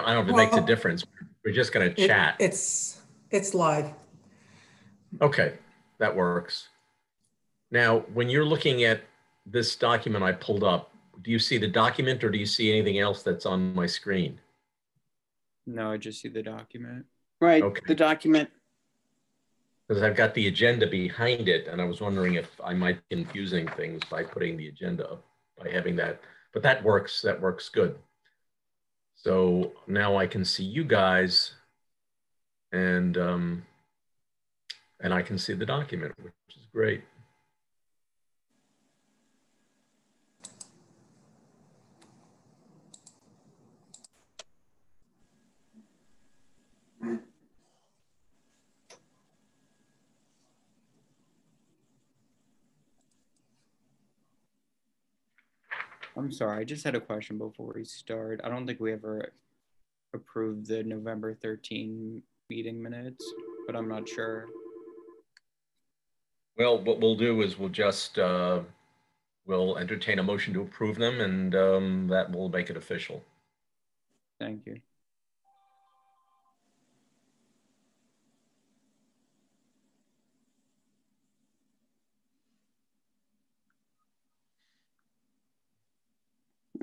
I don't know if it makes a difference. We're just going to chat. It's live. Okay, that works. Now, when you're looking at this document I pulled up, do you see the document or do you see anything else that's on my screen? No, I just see the document. Right, Okay. the document. Because I've got the agenda behind it, and I was wondering if I might be confusing things by putting the agenda up, by having that, but that works good. So now I can see you guys, and I can see the document, which is great. I'm sorry, I just had a question before we start. I don't think we ever approved the November 13 meeting minutes, but I'm not sure. Well, what we'll do is we'll just we'll entertain a motion to approve them, and that will make it official. Thank you.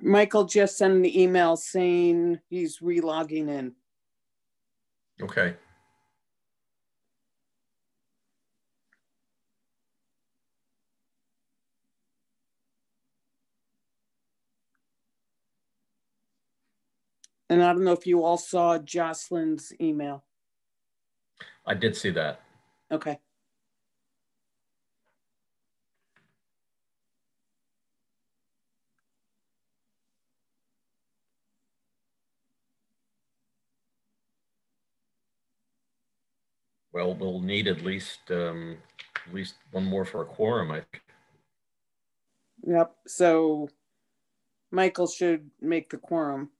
Michael just sent an email saying he's re-logging in. Okay. And I don't know if you all saw Jocelyn's email. I did see that. Okay. Well, we'll need at least one more for a quorum, I think. Yep. So Michael should make the quorum.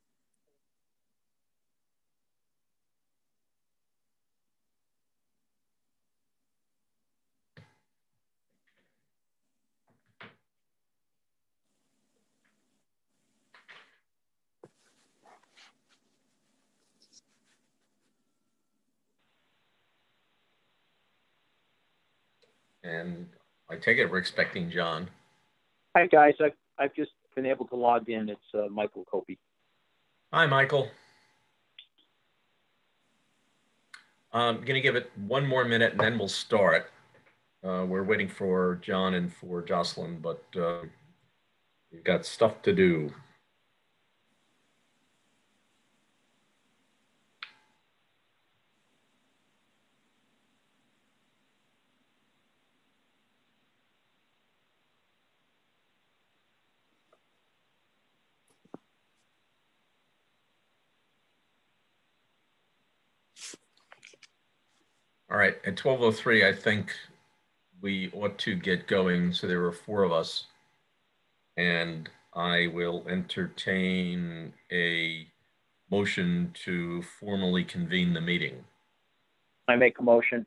And I take it we're expecting John. Hi, guys. I've just been able to log in. It's Michael Copey. Hi, Michael. I'm going to give it one more minute and then we'll start. We're waiting for John and for Jocelyn, but we've got stuff to do. All right, at 12:03, I think we ought to get going. So there are 4 of us, and I will entertain a motion to formally convene the meeting. I make a motion.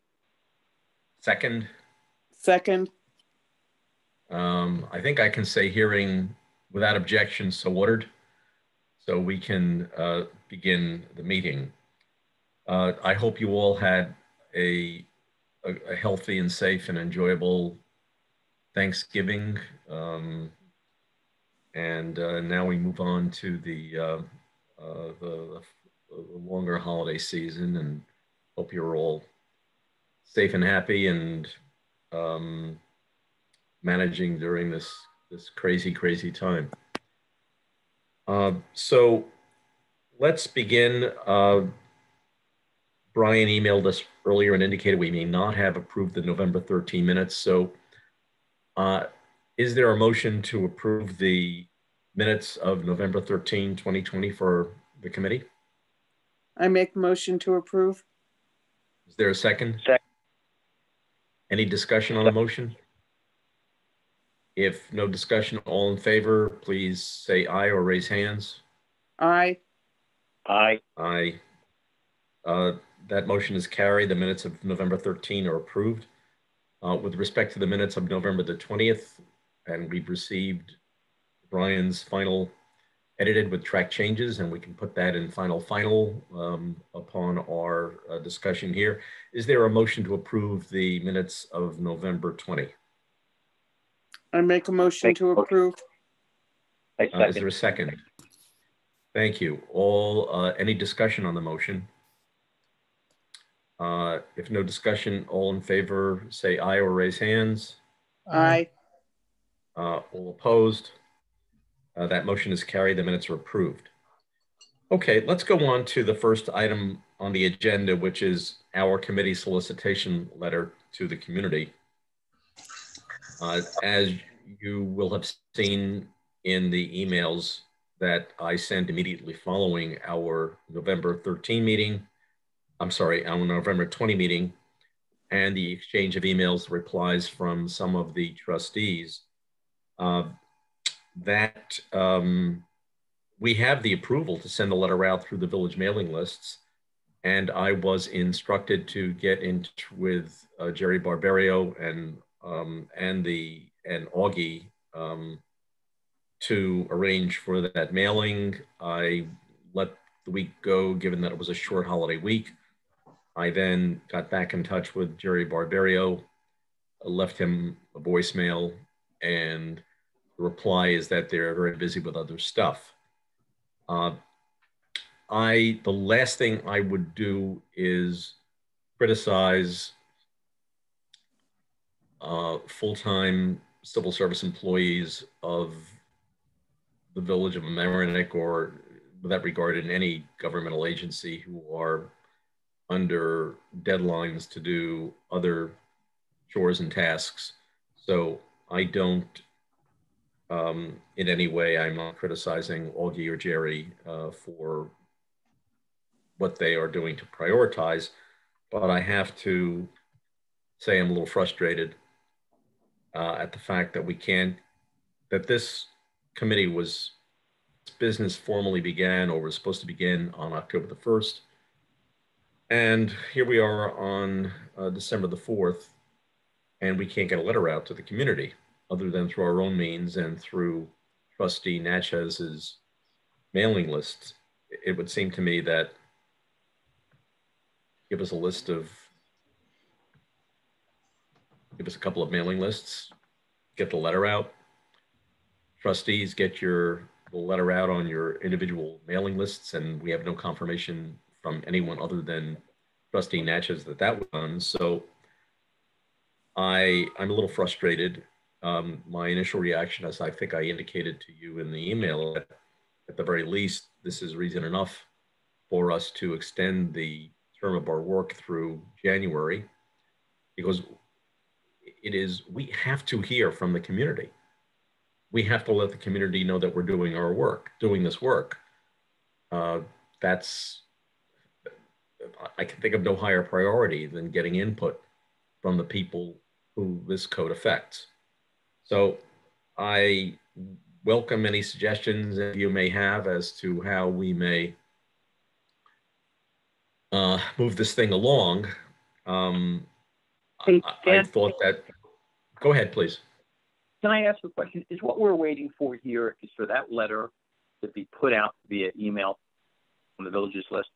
Second? Second. I think I can say hearing without objection so ordered, so we can begin the meeting. I hope you all had a healthy and safe and enjoyable Thanksgiving. And now we move on to the longer holiday season, and hope you're all safe and happy and managing during this crazy time. So let's begin. Brian emailed us earlier and indicated we may not have approved the November 13 minutes. So is there a motion to approve the minutes of November 13, 2020 for the committee? I make motion to approve. Is there a second? Second. Any discussion on the motion? If no discussion, all in favor, please say aye or raise hands. Aye. Aye. Aye. That motion is carried. The minutes of November 13 are approved. With respect to the minutes of November the 20th, and we've received Brian's final edited with track changes, and we can put that in final upon our discussion here. Is there a motion to approve the minutes of November 20? I make a motion to approve. I second. Is there a second? Thank you. All, any discussion on the motion? If no discussion, all in favor, say aye or raise hands. Aye. All opposed? That motion is carried. The minutes are approved. Okay, let's go on to the first item on the agenda, which is our committee solicitation letter to the community. As you will have seen in the emails that I sent immediately following our November 13 meeting, I'm sorry, our November 20 meeting, and the exchange of emails, replies from some of the trustees, we have the approval to send a letter out through the village mailing lists. And I was instructed to get in touch with Jerry Barbario and Augie to arrange for that mailing. I let the week go, given that it was a short holiday week. I then got back in touch with Jerry Barbario, left him a voicemail, and the reply is that they're very busy with other stuff. The last thing I would do is criticize full-time civil service employees of the Village of Mamaroneck, or with that regard in any governmental agency, who are under deadlines to do other chores and tasks. So I don't, in any way, I'm not criticizing Augie or Jerry for what they are doing to prioritize, but I have to say I'm a little frustrated at the fact that that this committee business formally began, or was supposed to begin, on October the 1st. And here we are on December the 4th, and we can't get a letter out to the community other than through our own means and through Trustee Natchez's mailing list. It would seem to me that give us a couple of mailing lists, get the letter out. Trustees, get the letter out on your individual mailing lists, and we have no confirmation from anyone other than Trustee Natchez that was done. So I'm a little frustrated. My initial reaction, as I think I indicated to you in the email, that at the very least, this is reason enough for us to extend the term of our work through January, because we have to hear from the community. We have to let the community know that we're doing this work. I can think of no higher priority than getting input from the people who this code affects. So I welcome any suggestions that you may have as to how we may move this thing along. Hey, I thought that, go ahead, please. Can I ask a question? Is what we're waiting for here is for that letter to be put out via email on the village's list?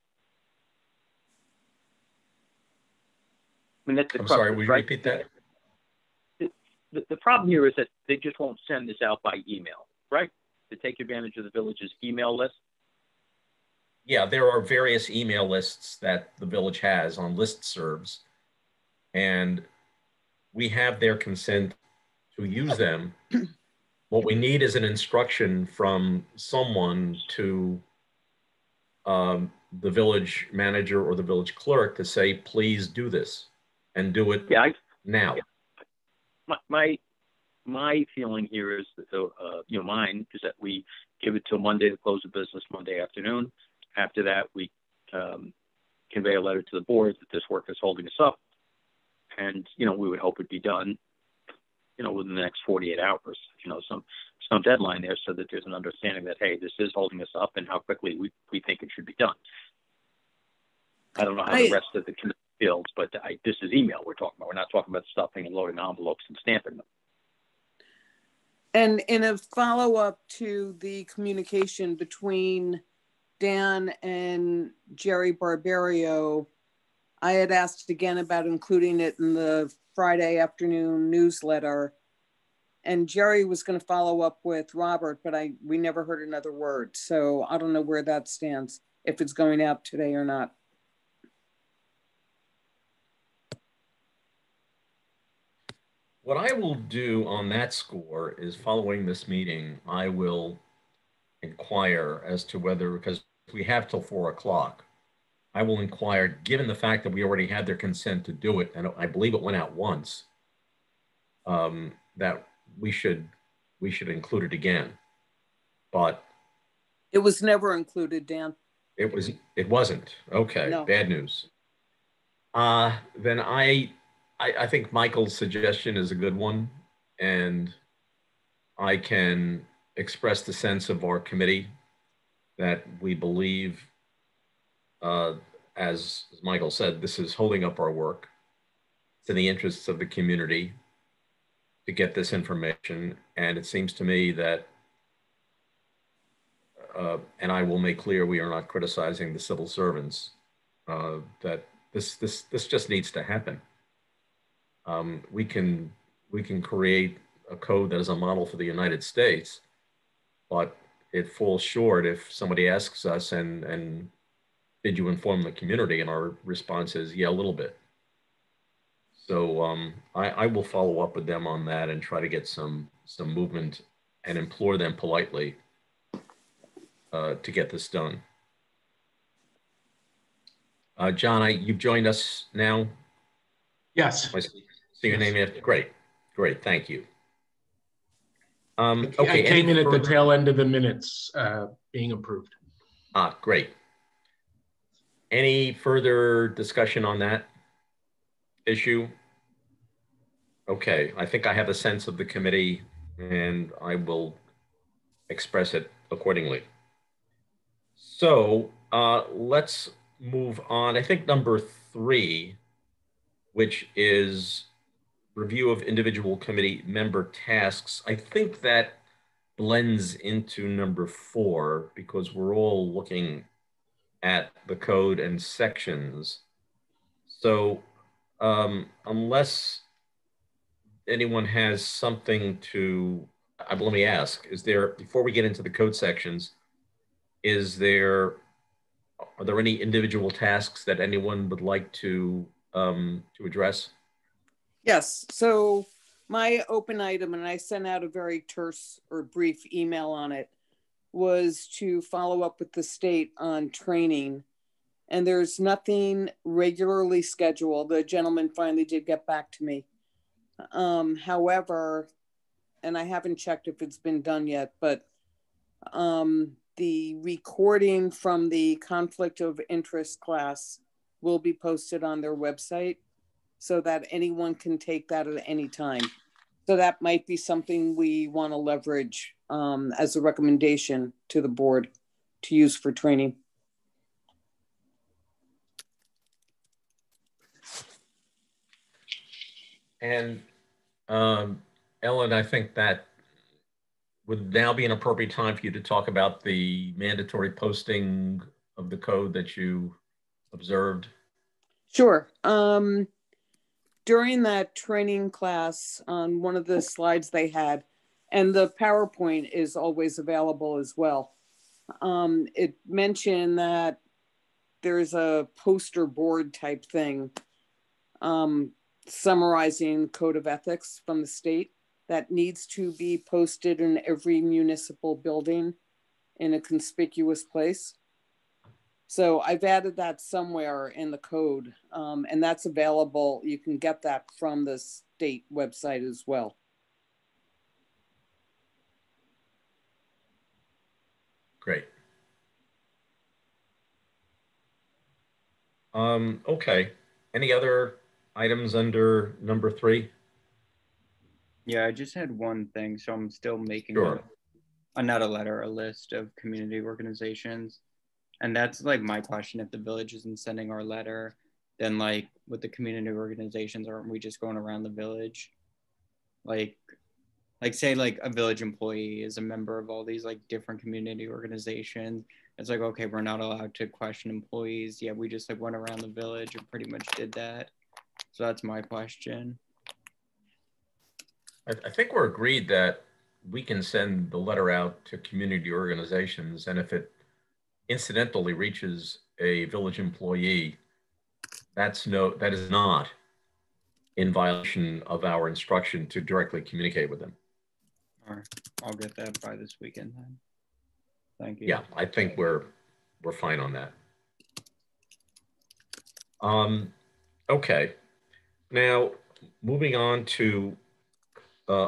I mean, that's the I'm crux, sorry, will you right? repeat that? The problem here is that they just won't send this out by email, right? To take advantage of the village's email list? Yeah, there are various email lists that the village has on listservs, and we have their consent to use them. What we need is an instruction from someone to the village manager or the village clerk to say, please do this, and do it now. Yeah. My feeling here is that, mine is that we give it till Monday to close the business Monday afternoon. After that, we convey a letter to the board that this work is holding us up, and we would hope it'd be done, within the next 48 hours. Some deadline there, so that there's an understanding that, hey, this is holding us up, and how quickly we think it should be done. I don't know how the rest of the committee feels, but this is email we're talking about. We're not talking about stuffing and loading envelopes and stamping them. And in a follow-up to the communication between Dan and Jerry Barbario, I had asked again about including it in the Friday afternoon newsletter. And Jerry was going to follow up with Robert, but we never heard another word. So I don't know where that stands, if it's going out today or not. What I will do on that score is, following this meeting, I will inquire as to whether, because we have till 4 o'clock, I will inquire, given the fact that we already had their consent to do it, and I believe it went out once, that we should include it again. But it was never included, Dan. It wasn't. Okay, no. Bad news. Then I think Michael's suggestion is a good one, and I can express the sense of our committee that we believe, as Michael said, this is holding up our work. It's in the interests of the community to get this information, and it seems to me that, and I will make clear we are not criticizing the civil servants, that this just needs to happen. We can create a code that is a model for the United States, but it falls short if somebody asks us, and did you inform the community? And our response is, yeah, a little bit. So I will follow up with them on that and try to get some movement and implore them politely to get this done. John, you've joined us now? Yes. I see your name after. Great, thank you. Okay, I came in at the tail end of the minutes being approved. Great. Any further discussion on that issue? Okay, I think I have a sense of the committee, and I will express it accordingly. So let's move on. I think number 3, which is review of individual committee member tasks. I think that blends into number 4 because we're all looking at the code and sections. So unless anyone has something to, let me ask, is there, before we get into the code sections, are there any individual tasks that anyone would like to address? Yes, so my open item, and I sent out a very terse or brief email on it, was to follow up with the state on training. And there's nothing regularly scheduled. The gentleman finally did get back to me. However, and I haven't checked if it's been done yet, but the recording from the conflict of interest class will be posted on their website so that anyone can take that at any time. So that might be something we want to leverage as a recommendation to the board to use for training. And Ellen, I think that would now be an appropriate time for you to talk about the mandatory posting of the code that you observed. Sure. During that training class, on one of the slides they had, and the PowerPoint is always available as well, it mentioned that there's a poster board type thing summarizing code of ethics from the state that needs to be posted in every municipal building in a conspicuous place. So I've added that somewhere in the code, and that's available. You can get that from the state website as well. Great. Okay. Any other items under number 3? Yeah, I just had one thing. So I'm still making not a letter, a list of community organizations. And that's like my question. If the village isn't sending our letter, then like with the community organizations, aren't we just going around the village? Like, like say like a village employee is a member of all these like different community organizations. It's like, okay, we're not allowed to question employees. Yeah, we just like went around the village and pretty much did that. So that's my question. I think we're agreed that we can send the letter out to community organizations, and if it incidentally reaches a village employee, that is not in violation of our instruction to directly communicate with them. All right, I'll get that by this weekend then. Thank you. Yeah, I think we're fine on that. Okay, now moving on to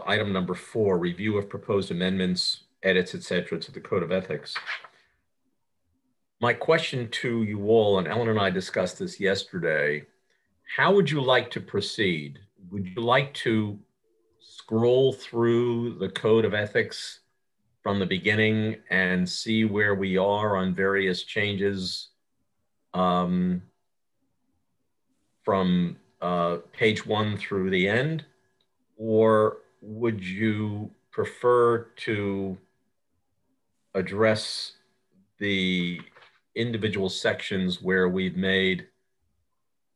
item number 4, review of proposed amendments, edits, etc., to the Code of Ethics. My question to you all, and Ellen and I discussed this yesterday, how would you like to proceed? Would you like to scroll through the Code of Ethics from the beginning and see where we are on various changes from page 1 through the end? Or would you prefer to address the individual sections where we've made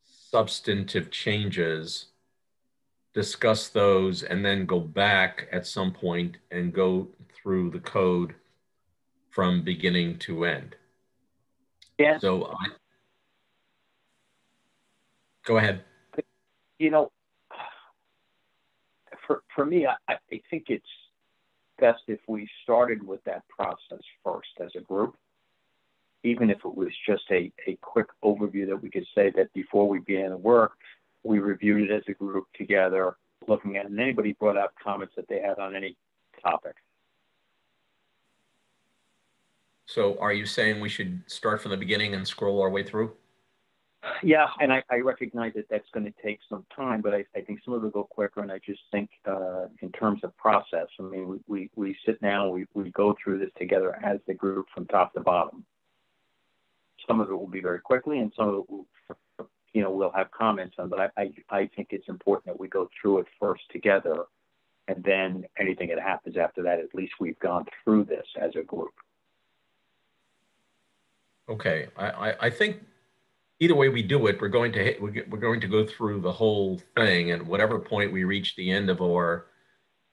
substantive changes, discuss those, and then go back at some point and go through the code from beginning to end? Yeah. So go ahead. You know, for me, I think it's best if we started with that process first as a group, even if it was just a quick overview that we could say that before we began the work, we reviewed it as a group together, looking at it, and anybody brought up comments that they had on any topic. So are you saying we should start from the beginning and scroll our way through? Yeah, and I recognize that that's going to take some time, but I think some of it will go quicker, and I just think in terms of process, I mean, we sit down, we go through this together as the group from top to bottom. Some of it will be very quickly, and some of it will, we'll have comments on, but I think it's important that we go through it first together, and then anything that happens after that, at least we've gone through this as a group. Okay, I think either way we do it, we're going to go through the whole thing, and whatever point we reach the end of our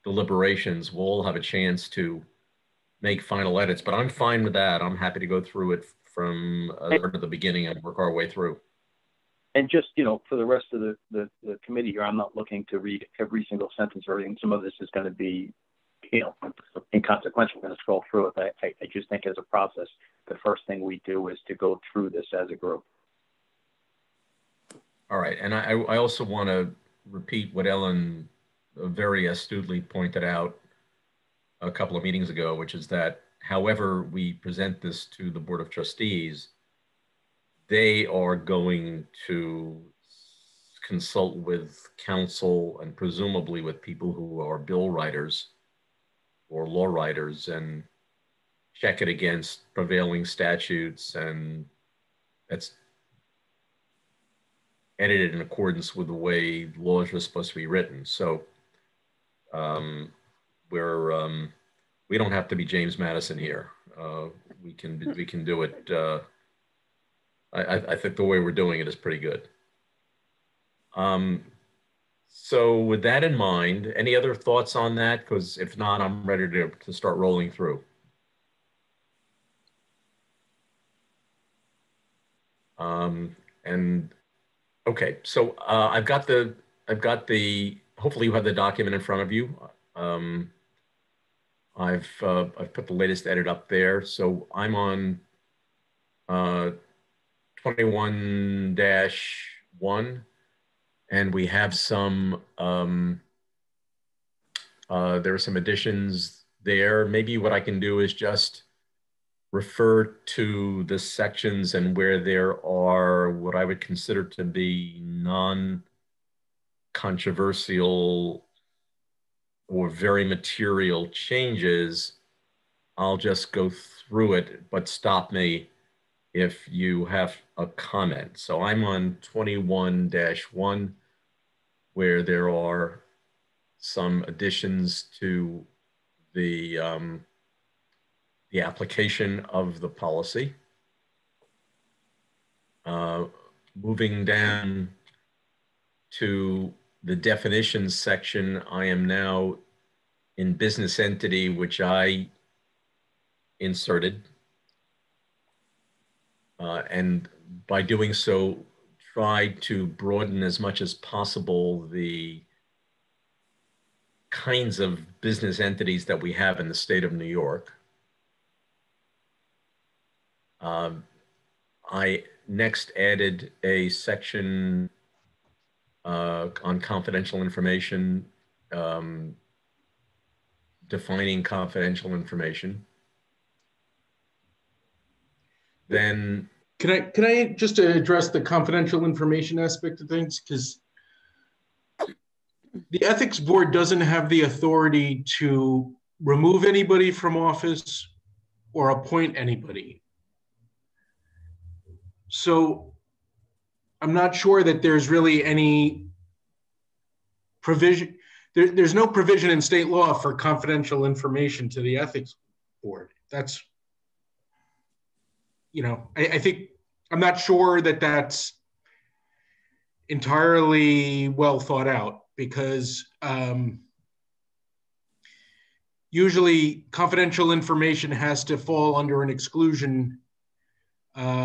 deliberations, we'll all have a chance to make final edits. But I'm fine with that. I'm happy to go through it from the beginning and work our way through. And just, for the rest of the committee here, I'm not looking to read every single sentence or everything. Some of this is going to be, inconsequential. We're going to scroll through it. I just think as a process, the first thing we do is to go through this as a group. All right, and I also want to repeat what Ellen very astutely pointed out a couple of meetings ago, which is that however we present this to the Board of Trustees, they are going to consult with counsel and presumably with people who are bill writers or law writers and check it against prevailing statutes, and that's edited in accordance with the way laws are supposed to be written. So we don't have to be James Madison here. We can do it. I think the way we're doing it is pretty good. So with that in mind, any other thoughts on that? Because if not, I'm ready to start rolling through. And okay, so I've got the, hopefully you have the document in front of you. I've put the latest edit up there. So I'm on 21-1, and we have some, there are some additions there. Maybe what I can do is just refer to the sections and where there are what I would consider to be non-controversial or very material changes. I'll just go through it, but stop me if you have a comment. So I'm on 21-1, where there are some additions to the application of the policy. Moving down to the definitions section, I am now in business entity, which I inserted. And by doing so, tried to broaden as much as possible the kinds of business entities that we have in the state of New York. I next added a section on confidential information, defining confidential information. Then can I just address the confidential information aspect of things? Because the ethics board doesn't have the authority to remove anybody from office or appoint anybody. So I'm not sure that there's really any provision. There's no provision in state law for confidential information to the ethics board. That's, you know, I think, I'm not sure that that's entirely well thought out, because usually confidential information has to fall under an exclusion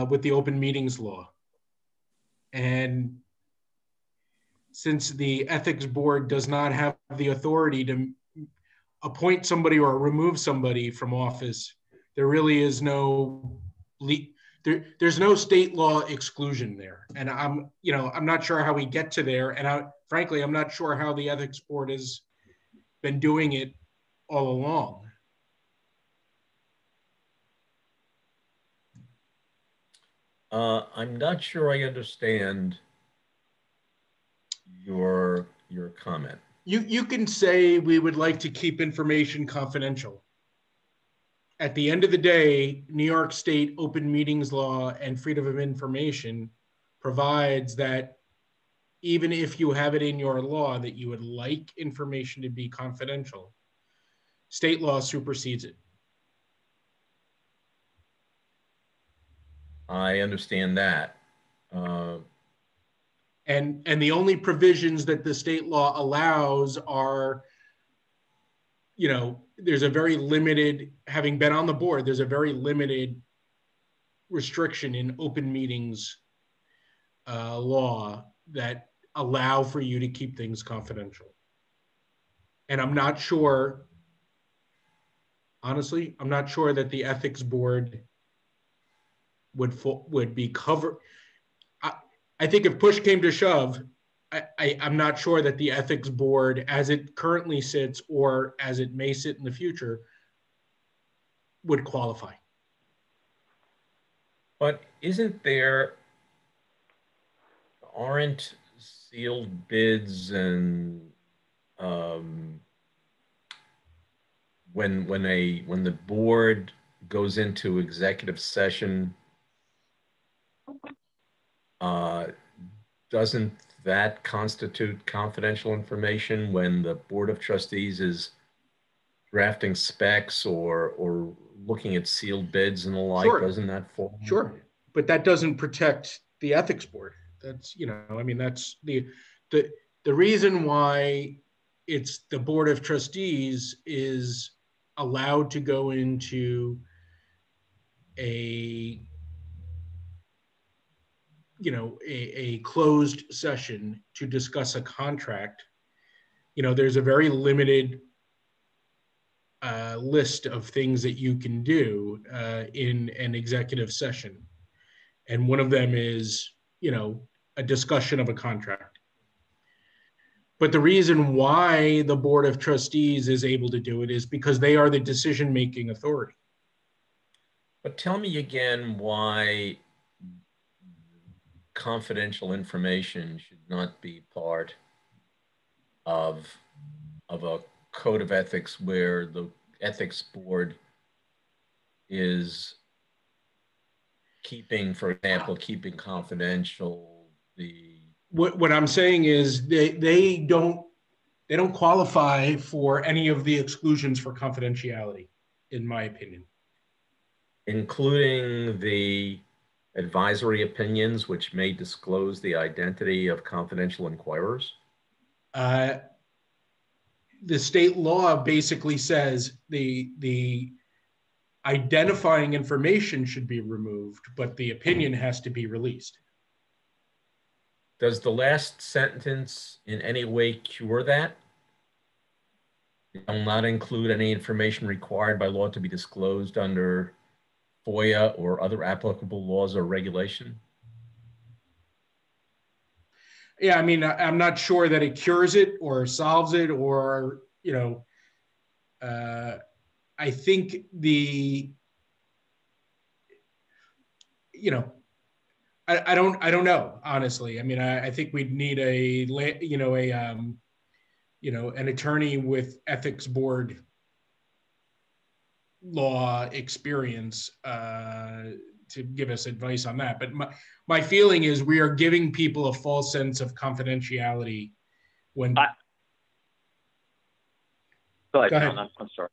with the open meetings law. And since the ethics board does not have the authority to appoint somebody or remove somebody from office, there really is no there's no state law exclusion there. And I'm not sure how we get to there. And frankly, I'm not sure how the ethics board has been doing it all along. I'm not sure I understand your comment. You can say we would like to keep information confidential. At the end of the day, New York State open meetings law and freedom of information provides that even if you have it in your law that you would like information to be confidential, state law supersedes it. I understand that. And the only provisions that the state law allows are, you know, there's a very limited, having been on the board, there's a very limited restriction in open meetings law that allow for you to keep things confidential. And I'm not sure, honestly, I'm not sure that the ethics board would be covered. I think if push came to shove, I'm not sure that the ethics board, as it currently sits or as it may sit in the future, would qualify. But aren't sealed bids and when the board goes into executive session, doesn't that constitute confidential information when the Board of Trustees is drafting specs or looking at sealed bids and the like? Sure. Doesn't that fall? Sure, but that doesn't protect the ethics board. That's, you know, I mean, that's the reason why it's the Board of Trustees is allowed to go into a closed session to discuss a contract. You know, there's a very limited list of things that you can do in an executive session. And one of them is, you know, a discussion of a contract. But the reason why the Board of Trustees is able to do it is because they are the decision-making authority. But tell me again why confidential information should not be part of a code of ethics where the ethics board is keeping, for example, keeping confidential the... What I'm saying is they don't they don't qualify for any of the exclusions for confidentiality, in my opinion. Including the advisory opinions, which may disclose the identity of confidential inquirers? The state law basically says the identifying information should be removed, but the opinion has to be released. Does the last sentence in any way cure that? It will not include any information required by law to be disclosed under FOIA or other applicable laws or regulation? Yeah, I mean, I'm not sure that it cures it or solves it, or, you know, I think I don't know, honestly. I mean, I think we'd need an attorney with ethics board law experience to give us advice on that. But my feeling is we are giving people a false sense of confidentiality when. Go ahead. I'm sorry.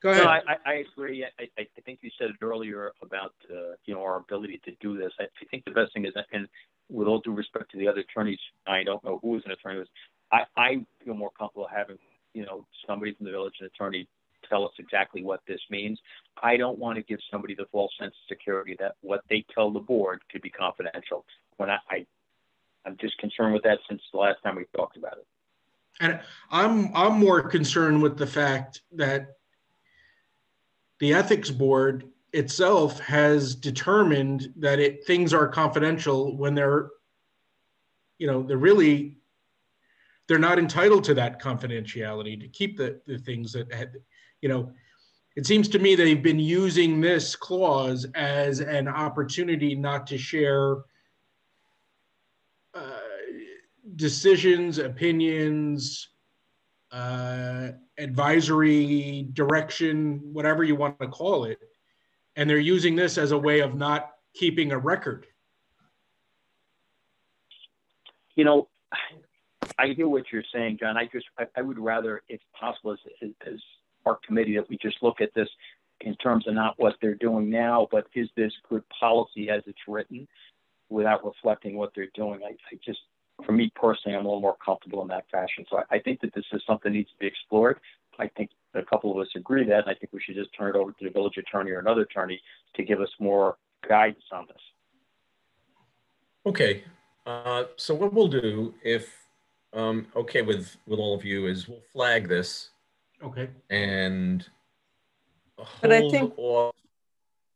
Go ahead. No, I agree. I think you said it earlier about our ability to do this. I think the best thing is, and with all due respect to the other attorneys, I don't know who is an attorney. I feel more comfortable having somebody from the village, an attorney, tell us exactly what this means. I don't want to give somebody the false sense of security that what they tell the board could be confidential. When I'm just concerned with that since the last time we talked about it. And I'm more concerned with the fact that the ethics board itself has determined that things are confidential when they're not entitled to that confidentiality to keep the things that had, it seems to me they've been using this clause as an opportunity not to share decisions, opinions, advisory direction, whatever you want to call it. And they're using this as a way of not keeping a record. I hear what you're saying, John. I would rather, if possible, as our committee, that we just look at this in terms of not what they're doing now, but is this good policy as it's written without reflecting what they're doing. For me personally, I'm a little more comfortable in that fashion. So I think that this is something that needs to be explored. I think a couple of us agree that, and I think we should just turn it over to the village attorney or another attorney to give us more guidance on this. Okay. So what we'll do, if okay with all of you, is we'll flag this. Okay. And But I think, go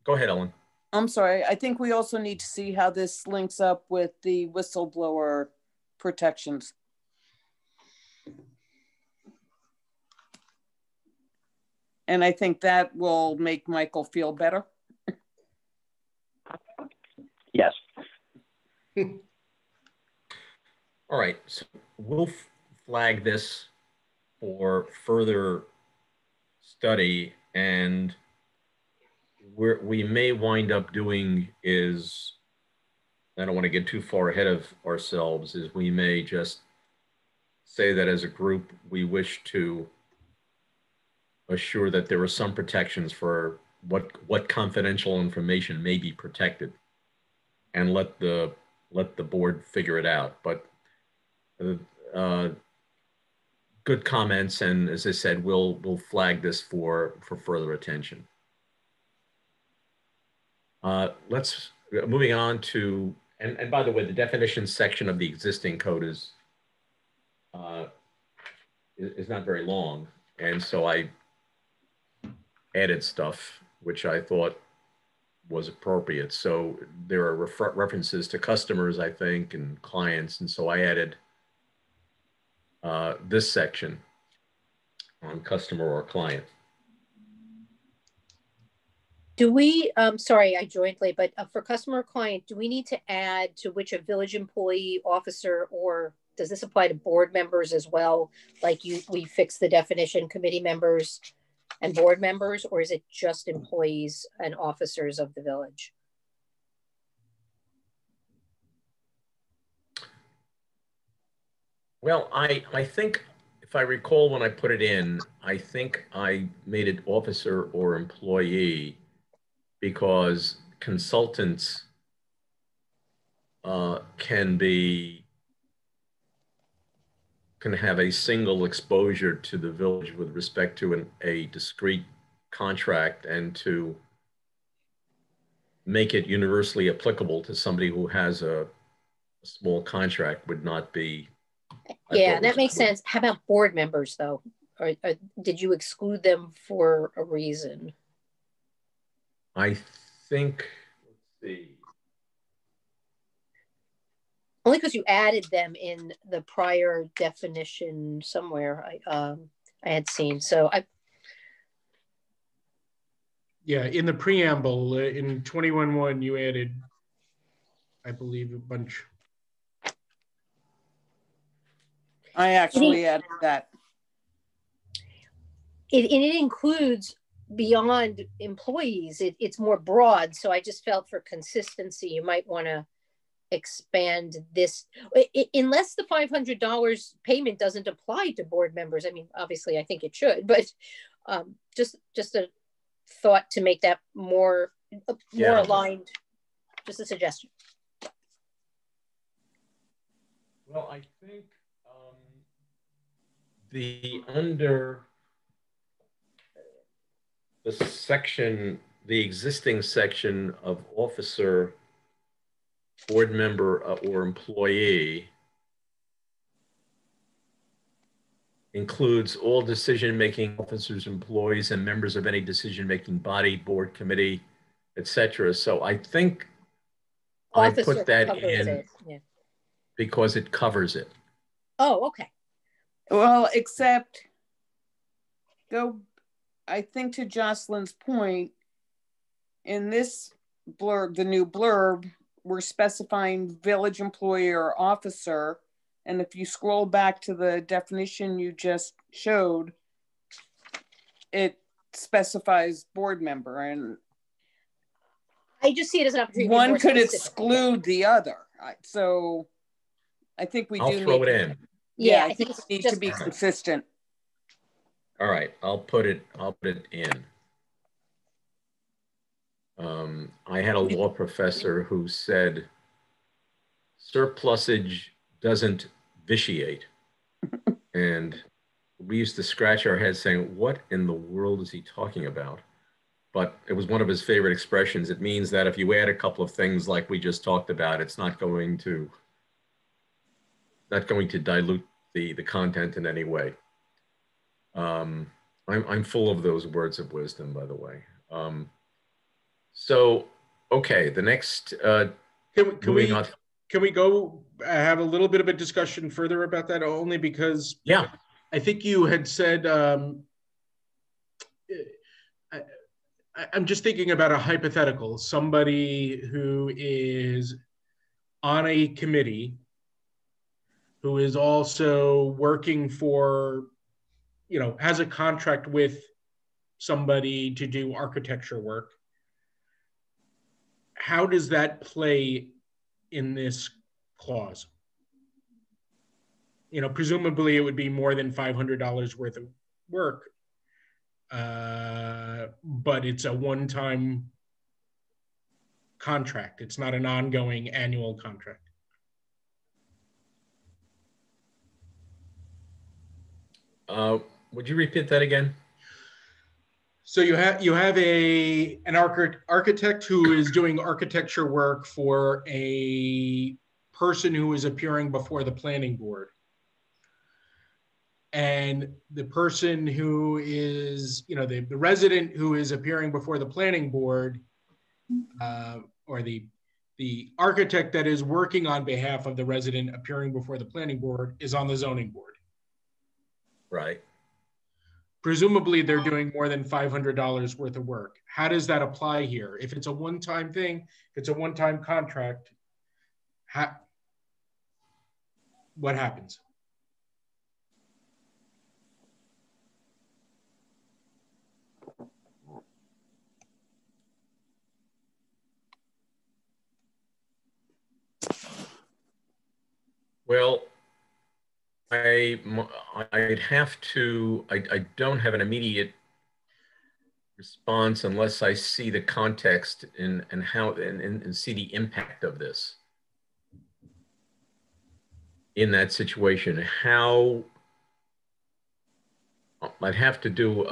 ahead, Ellen. I'm sorry. I think we also need to see how this links up with the whistleblower protections. And I think that will make Michael feel better. Yes. All right. So we'll flag this for further study, and we may wind up doing is, I don't want to get too far ahead of ourselves, is we may just say that as a group, we wish to assure that there are some protections for what confidential information may be protected, and let the board figure it out. But good comments, and as I said, we'll flag this for further attention. Let's moving on to, and by the way, the definitions section of the existing code is not very long, and so I added stuff which I thought was appropriate. So there are references to customers, I think, and clients, and so I added this section on customer or client. Do we, sorry, I joined late, but for customer or client, do we need to add to which a village employee, officer, or does this apply to board members as well? Like we fix the definition, committee members and board members, or is it just employees and officers of the village? Well, I think if I recall when I put it in, I think I made it officer or employee because consultants can have a single exposure to the village with respect to a discrete contract, and to make it universally applicable to somebody who has a small contract would not be. Yeah, that makes sense. How about board members though? Or did you exclude them for a reason? I think, let's see. Only because you added them in the prior definition somewhere. I had seen. So Yeah, in the preamble, in 21.1, you added, I believe, a bunch. I actually added that. It includes beyond employees. It's more broad. So I just felt for consistency, you might want to expand this, unless the $500 payment doesn't apply to board members. I mean, obviously, I think it should, but just a thought to make that more aligned. Just a suggestion. Well, I think under the section, the existing section of officer, board member, or employee includes all decision-making officers, employees, and members of any decision-making body, board, committee, etc. So I think Officer I put that in because it covers it. Oh, okay. Well, except I think to Jocelyn's point, in this blurb, the new blurb, we're specifying village employee or officer. And if you scroll back to the definition you just showed, it specifies board member. And I just see it as an opportunity. One could exclude the other. So I think we do I'll throw it in. Yeah, I think we need to be consistent. All right, I'll put it in. I had a law professor who said surplusage doesn't vitiate. And we used to scratch our heads saying, what in the world is he talking about? But it was one of his favorite expressions. It means that if you add a couple of things like we just talked about, it's not going to dilute the content in any way. I'm full of those words of wisdom, by the way. So, okay, the next, Can we go have a little bit of a discussion further about that, only because I think you had said, I'm just thinking about a hypothetical, somebody who is on a committee, who is also working for, has a contract with somebody to do architecture work. How does that play in this clause? Presumably it would be more than $500 worth of work, but it's a one-time contract. It's not an ongoing annual contract. Would you repeat that again? So you have an architect who is doing architecture work for a person who is appearing before the planning board. And the person who is, the resident who is appearing before the planning board, or the architect that is working on behalf of the resident appearing before the planning board is on the zoning board. Right. Presumably they're doing more than $500 worth of work. How does that apply here? If it's a one-time thing, if it's a one-time contract, what happens? Well, I'd have to, I don't have an immediate response unless I see the context and how, and see the impact of this in that situation. How, I'd have to do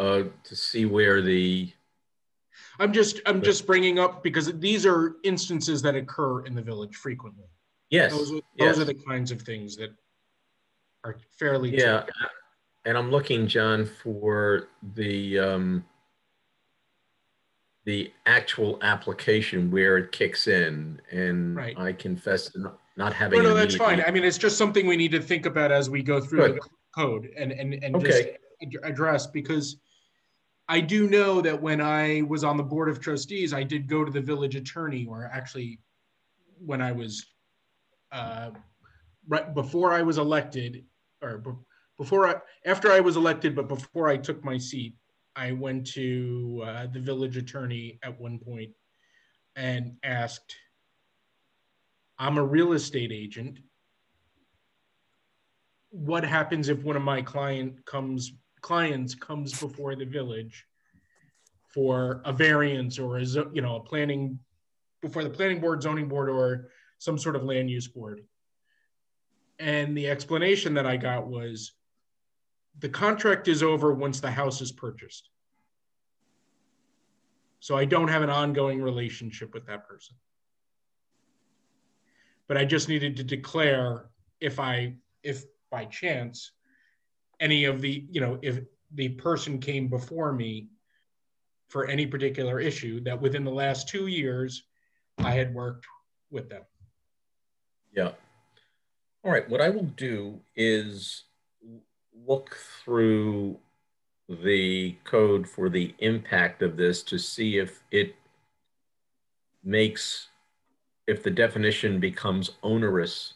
to see where the. I'm just bringing up because these are instances that occur in the village frequently. Yes. Those are the kinds of things that are fairly typical. And I'm looking, John, for the actual application where it kicks in, and Right. I confess to not having. No, that's fine. I mean, it's just something we need to think about as we go through the code and Okay. just address, because I do know that when I was on the board of trustees, I did go to the village attorney, or actually when I was right before I was elected, or after I was elected, but before I took my seat, I went to the village attorney at one point and asked, I'm a real estate agent. What happens if one of my clients comes before the village for a variance or a planning, before the planning board, zoning board, or some sort of land use board? And the explanation that I got was, the contract is over once the house is purchased. So I don't have an ongoing relationship with that person. But I just needed to declare if by chance any of the, if the person came before me for any particular issue, that within the last 2 years, I had worked with them. Yeah. All right. What I will do is look through the code for the impact of this to see if it makes, if the definition becomes onerous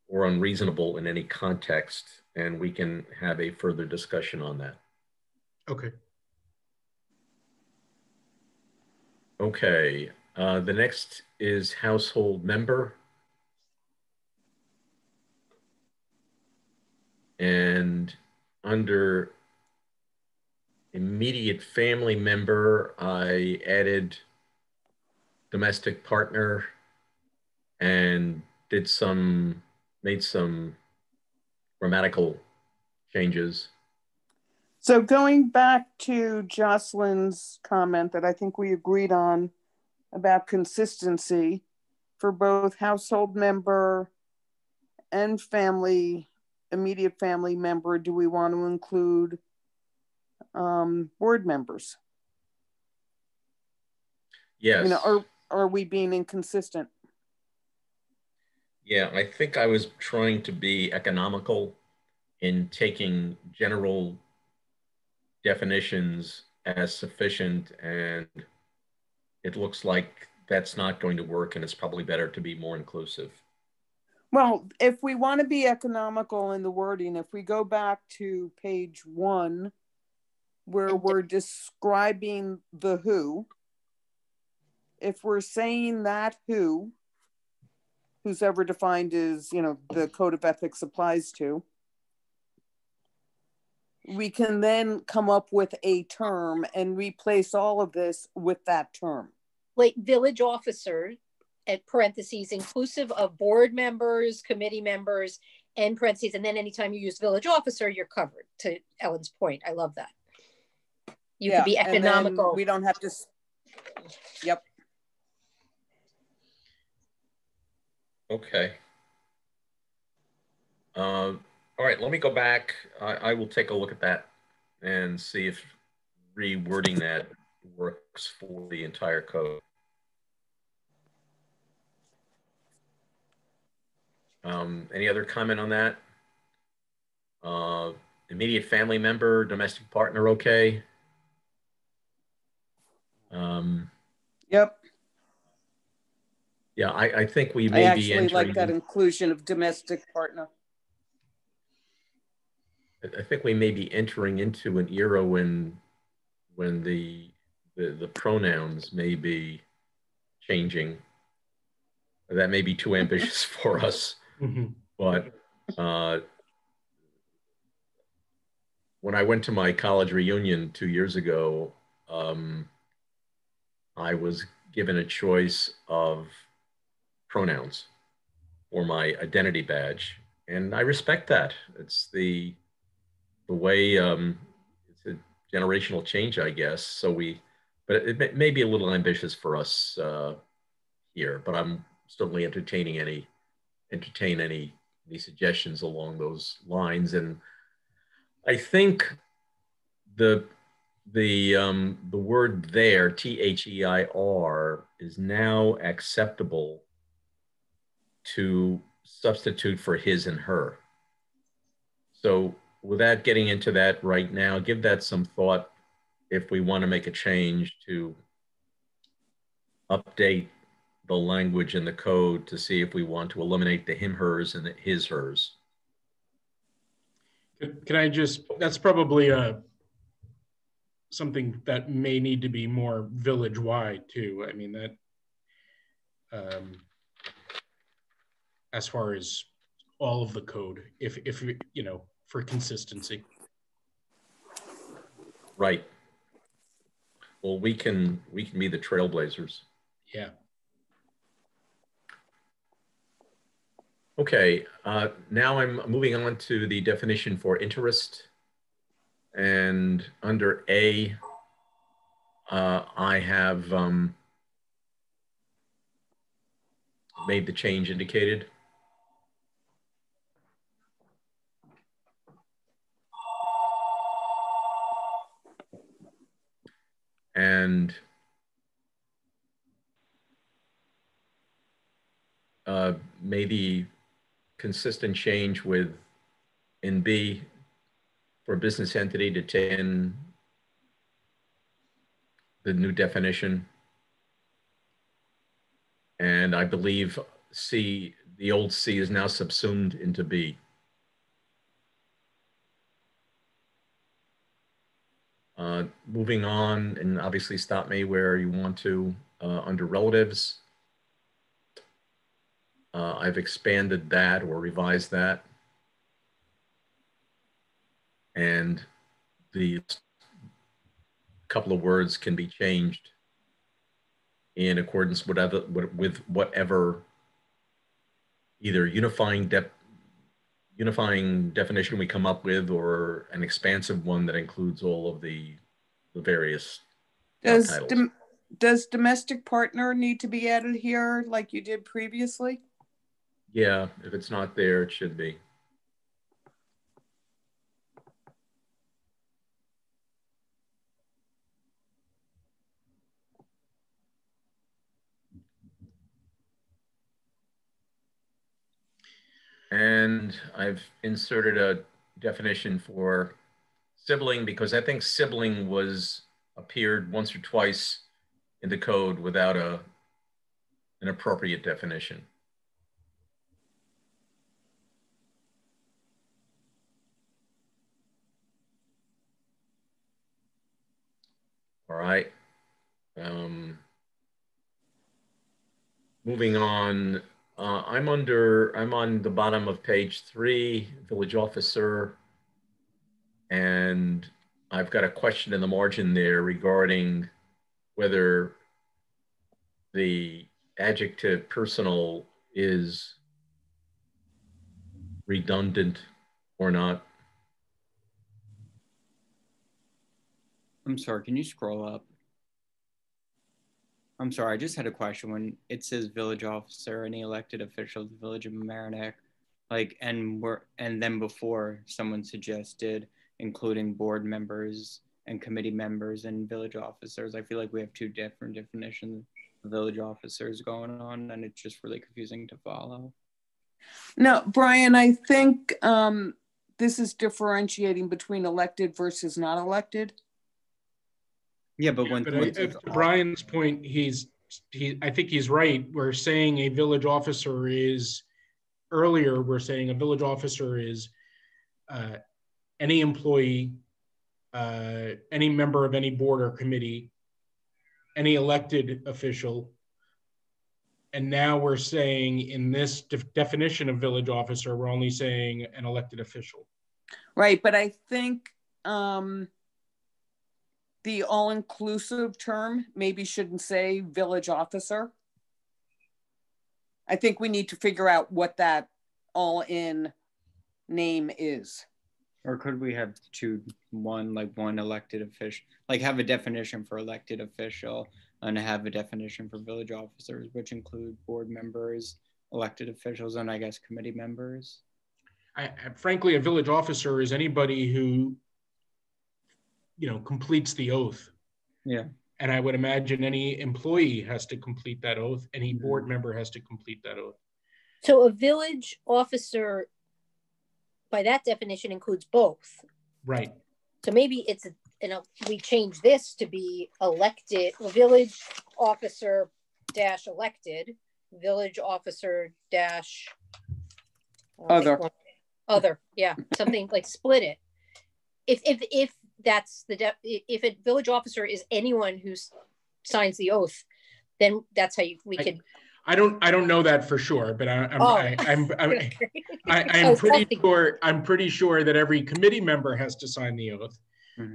or unreasonable in any context, and we can have a further discussion on that. Okay. Okay. The next is household member. And under immediate family member, I added domestic partner and made some grammatical changes. So going back to Jocelyn's comment that I think we agreed on about consistency for both household member and immediate family member, do we want to include board members? Yes. Or are we being inconsistent? Yeah, I think I was trying to be economical in taking general definitions as sufficient, and it looks like that's not going to work, and it's probably better to be more inclusive. Well, if we want to be economical in the wording, if we go back to page 1, where we're describing the who, if we're saying that who's ever defined as, the code of ethics applies to, we can then come up with a term and replace all of this with that term. Like village officer, at parentheses, inclusive of board members, committee members, and parentheses, and then anytime you use village officer, you're covered, to Ellen's point. I love that. You could be economical. We don't have to, yep. Okay. All right, let me go back. I will take a look at that and see if rewording that works for the entire code. Any other comment on that? Immediate family member, domestic partner, okay? Yep. Yeah, I think we may be entering. I actually like that inclusion of domestic partner. I think we may be entering into an era when the pronouns may be changing. That may be too ambitious for us, but when I went to my college reunion 2 years ago, I was given a choice of pronouns for my identity badge, and I respect that. It's the way it's a generational change, I guess. So but it may be a little ambitious for us here, but I'm certainly entertain any suggestions along those lines. And I think the word there, THEIR, is now acceptable to substitute for his and her. So without getting into that right now, give that some thought if we want to make a change to update the language in the code to see if we want to eliminate the him, hers, and the his, hers. Can I just, that's probably something that may need to be more village-wide too. I mean, that, as far as all of the code, if you know, for consistency. Right. Well, we can be the trailblazers. Yeah. Okay, now I'm moving on to the definition for interest. And under A, I have made the change indicated. And made the consistent change with in B for business entity to take in the new definition. And I believe C, the old C, is now subsumed into B. Moving on, and obviously stop me where you want to, under relatives. I've expanded that or revised that. And the couple of words can be changed in accordance with whatever either unifying definition we come up with, or an expansive one that includes all of the various titles. Does domestic partner need to be added here like you did previously? Yeah, if it's not there, it should be. And I've inserted a definition for sibling because I think sibling appeared once or twice in the code without an appropriate definition. All right. Moving on, I'm on the bottom of page 3, village officer, and I've got a question in the margin there regarding whether the adjective personal is redundant or not. I'm sorry, can you scroll up? I'm sorry, I just had a question. When it says village officer, any elected official of the village of Mamaroneck, like, and then before someone suggested including board members and committee members and village officers, I feel like we have two different definitions of village officers going on, and it's just really confusing to follow. No, Brian, I think this is differentiating between elected versus not elected. Yeah, but to Brian's point, I think he's right. We're saying a village officer is, earlier we're saying a village officer is any employee, any member of any board or committee, any elected official. And now we're saying in this definition of village officer, we're only saying an elected official. Right, but I think the all-inclusive term maybe shouldn't say village officer. I think we need to figure out what that all-in name is. Or could we have one elected official, like have a definition for elected official and have a definition for village officers, which include board members, elected officials, and I guess committee members? Frankly, a village officer is anybody who, completes the oath. Yeah. And I would imagine any employee has to complete that oath. Any board member has to complete that oath. So a village officer, by that definition, includes both. Right. So maybe it's, we change this to be elected, village officer dash elected, village officer dash other. Yeah, something like split it. If that's if a village officer is anyone who signs the oath, then that's how we could. I don't know that for sure, but I'm pretty sure that every committee member has to sign the oath,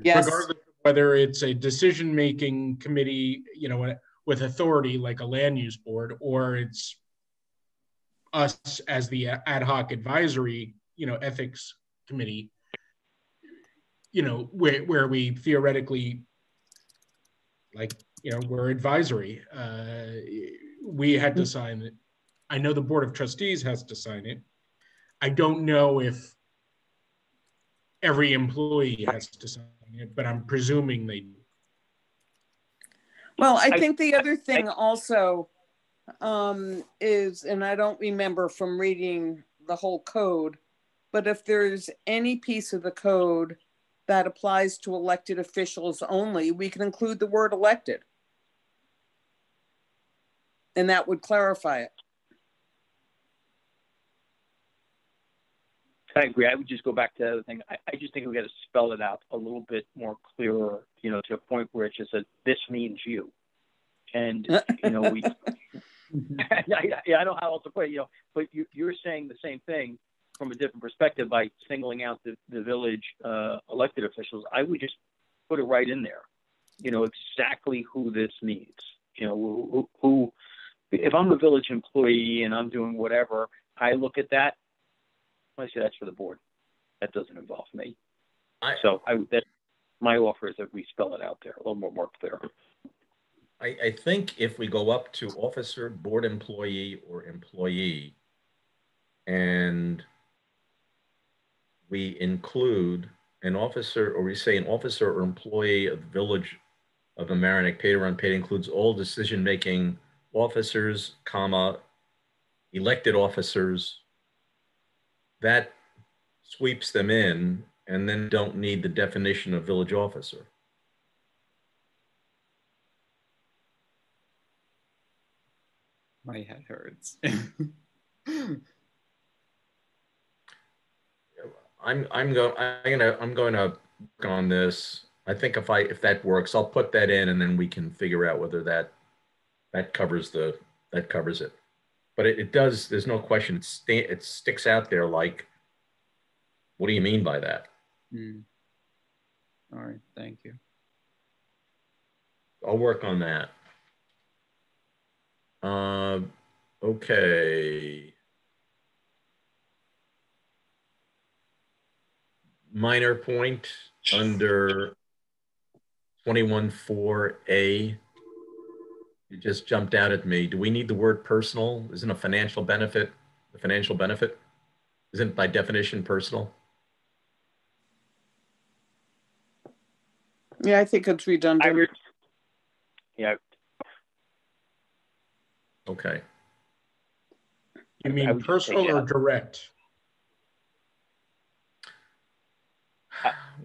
yes, regardless of whether it's a decision-making committee, with authority like a land use board, or it's us as the ad hoc advisory, ethics committee, where we theoretically, we're advisory. We had to sign it. I know the Board of Trustees has to sign it. I don't know if every employee has to sign it, but I'm presuming they do. Well, I think the other thing also is, and I don't remember from reading the whole code, but if there's any piece of the code that applies to elected officials only, we can include the word elected. And that would clarify it. I agree. I would just go back to the other thing. I just think we got to spell it out a little bit more clearer, to a point where it just says, this means you. And, we, I don't know how else to put it, but you're saying the same thing from a different perspective by singling out the village elected officials. I would just put it right in there, exactly who this means, who, if I'm a village employee and I'm doing whatever, I look at that, I say that's for the board. That doesn't involve me. That's my offer, is that we spell it out there a little more clear. I think if we go up to officer, board employee, or employee, and we include an officer, or we say an officer or employee of the village of Amerenik, paid or unpaid, includes all decision-making officers, elected officers, that sweeps them in, and then don't need the definition of village officer. My head hurts. I'm going to work on this. I think if that works, I'll put that in, and then we can figure out whether that covers it. But it does. There's no question. It sticks out there. Like, what do you mean by that? All right. Thank you. I'll work on that. Okay. Minor point under 21.4A. It just jumped out at me. Do we need the word personal? Isn't a financial benefit a financial benefit? Isn't by definition personal? Yeah, I think it's redundant. Yeah. Okay. You mean personal or direct?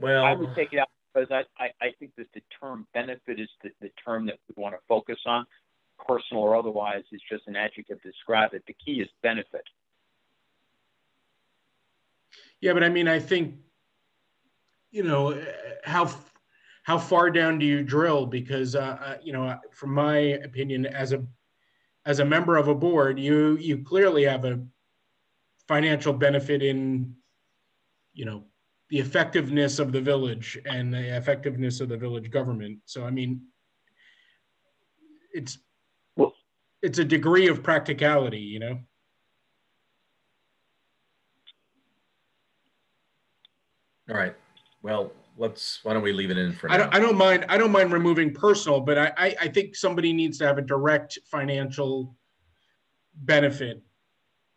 Well, I would take it out because I think that the term benefit is the term that we want to focus on. Personal or otherwise is just an adjective to describe it. The key is benefit. Yeah, but I mean, I think, how far down do you drill? Because, from my opinion, as a member of a board, you clearly have a financial benefit in, the effectiveness of the village and the effectiveness of the village government. So, I mean, it's a degree of practicality, you know? All right. Well, why don't we leave it in for now? I don't mind removing personal, but I think somebody needs to have a direct financial benefit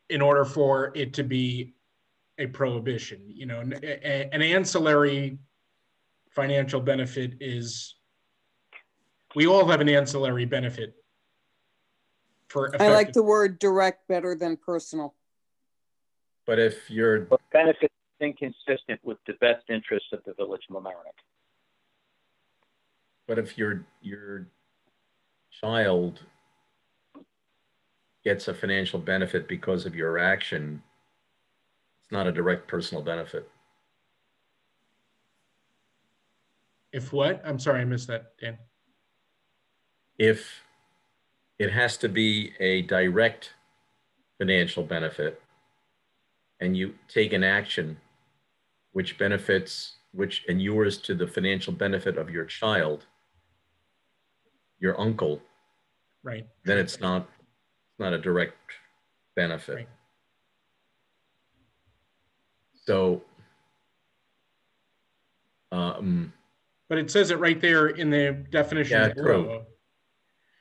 in order for it to be a prohibition. You know, an ancillary financial benefit is, we all have an ancillary benefit for effective. I like the word direct better than personal. But if you're benefit inconsistent with the best interests of the village of Mamaroneck. But if your child gets a financial benefit because of your action, it's not a direct personal benefit. If what? I'm sorry, I missed that, Dan. If it has to be a direct financial benefit and you take an action which benefits, and yours to the financial benefit of your child, your uncle, right? Then it's not a direct benefit. Right. So, but it says it right there in the definition. Yeah, true.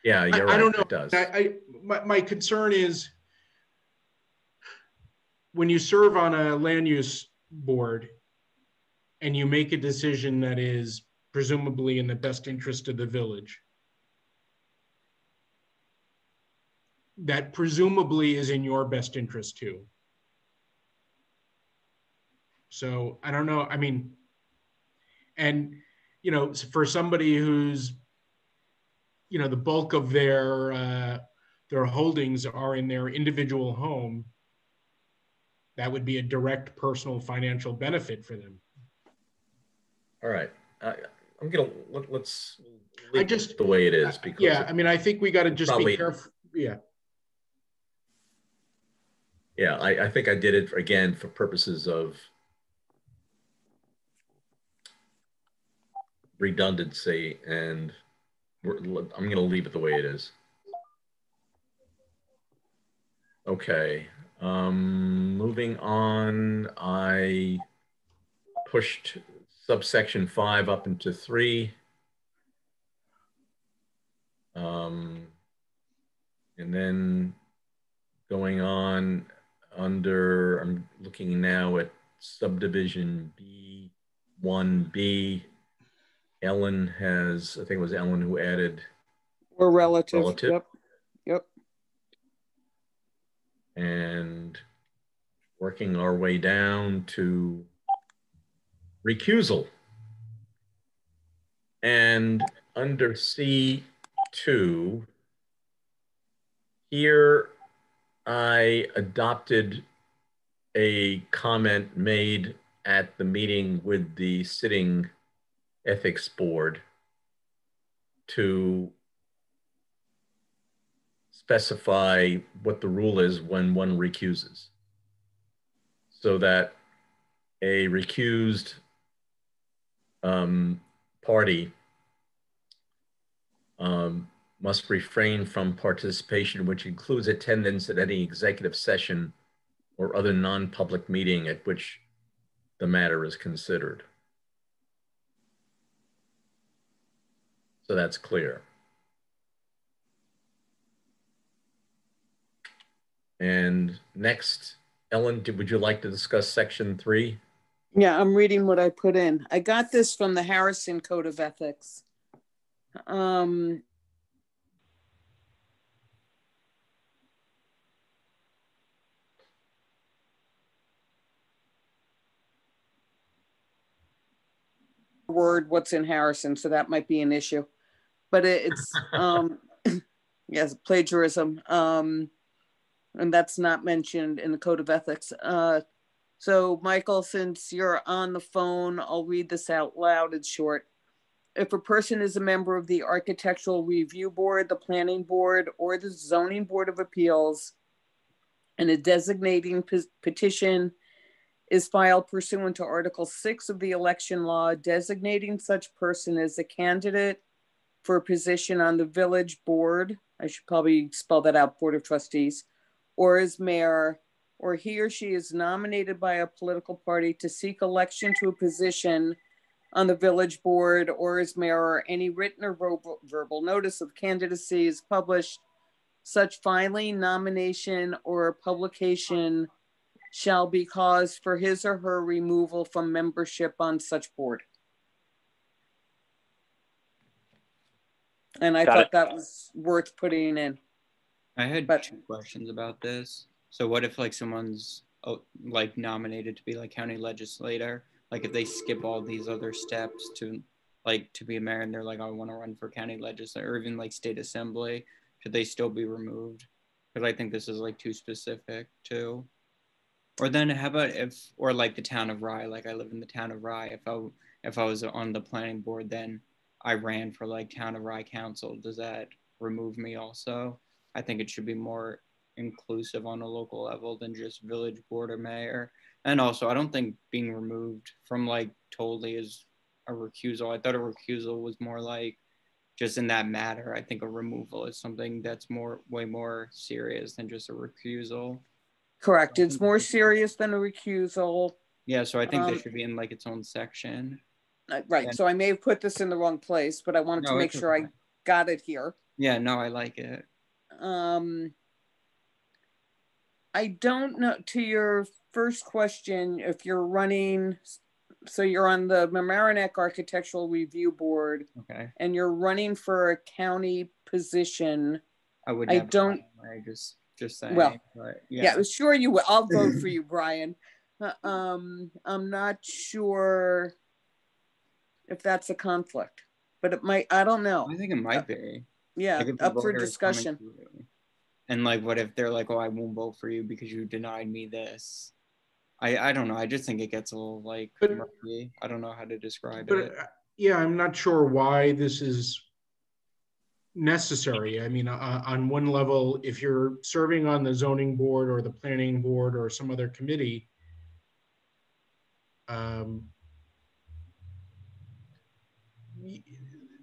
Yeah, you're right. I don't know. It does. My concern is when you serve on a land use board and you make a decision that is presumably in the best interest of the village, that presumably is in your best interest too. So I don't know. I mean, and, you know, for somebody who's, you know, the bulk of their holdings are in their individual home, that would be a direct personal financial benefit for them. All right. I'm gonna let's leave it the way it is, because yeah, I mean, I think we got to just be careful. Yeah. Yeah, I think I did it again for purposes of redundancy, and I'm going to leave it the way it is. Okay. Moving on, I pushed subsection 5 up into 3. And then going on under, I'm looking now at subdivision B1B. Ellen has, I think it was Ellen who added. Or relative. Yep. And working our way down to recusal. And under C2, here I adopted a comment made at the meeting with the sitting ethics board to specify what the rule is when one recuses, so that a recused party must refrain from participation, which includes attendance at any executive session or other non-public meeting at which the matter is considered. So that's clear. And next, Ellen, would you like to discuss section 3? Yeah, I'm reading what I put in. I got this from the Harrison Code of Ethics. Word what's in Harrison, so that might be an issue. But it's yes, plagiarism. And that's not mentioned in the Code of Ethics. So Michael, since you're on the phone, I'll read this out loud. It's short. If a person is a member of the Architectural Review Board, the Planning Board, or the Zoning Board of Appeals, and a designating petition is filed pursuant to Article 6 of the election law, designating such person as a candidate for a position on the village board, I should probably spell that out, Board of Trustees, or as mayor, or he or she is nominated by a political party to seek election to a position on the village board or as mayor, or any written or verbal notice of candidacy is published. Such filing, nomination, or publication shall be cause for his or her removal from membership on such board. And I thought that was worth putting in. I had 2 questions about this. So what if like someone's like nominated to be like county legislator, like if they skip all these other steps to like to be a mayor and they're like, I want to run for county legislator, or even like state assembly, should they still be removed? Because I think this is like too specific too. Or then how about or like the town of Rye, like I live in the town of Rye, if I was on the planning board, then I ran for like town of Rye council, does that remove me also? I think it should be more inclusive on a local level than just village board or mayor. And also, I don't think being removed from like totally is a recusal. I thought a recusal was more like just in that matter. I think a removal is something that's way more serious than just a recusal. Correct. It's more serious than a recusal. Yeah, so I think this should be in like its own section. Right. And so I may have put this in the wrong place, but I wanted to make sure I got it here. Yeah, no, I like it. I don't know, to your first question, if you're running, so you're on the Mamaroneck Architectural Review Board, okay, and you're running for a county position. I don't. I just saying. Well, but yeah, sure you will. I'll vote for you, Brian. I'm not sure if that's a conflict, but it might. I don't know. I think it might be. Yeah, like up for discussion. And like, what if they're like, oh, I won't vote for you because you denied me this? I don't know. I just think it gets a little like murky. I don't know how to describe it. Yeah, I'm not sure why this is necessary. I mean, on one level, if you're serving on the zoning board or the planning board or some other committee,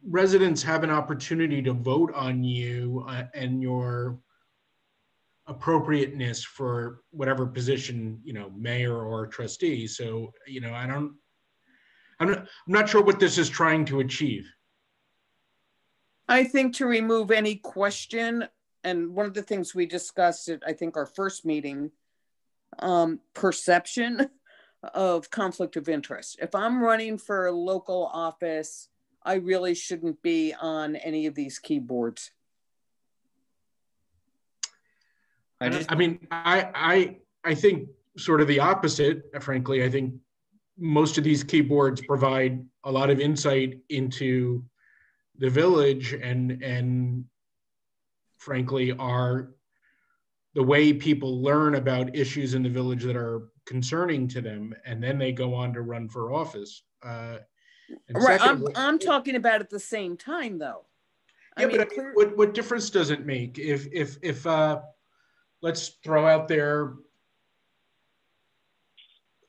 residents have an opportunity to vote on you and your appropriateness for whatever position, you know, mayor or trustee. So, you know, I'm not sure what this is trying to achieve. I think to remove any question, and one of the things we discussed at, I think, our first meeting, perception of conflict of interest. If I'm running for a local office, I really shouldn't be on any of these keyboards. I think sort of the opposite, frankly. I think most of these keyboards provide a lot of insight into the village and frankly are the way people learn about issues in the village that are concerning to them, and then they go on to run for office. Right, I'm talking about at the same time though. Yeah, what difference does it make if let's throw out there,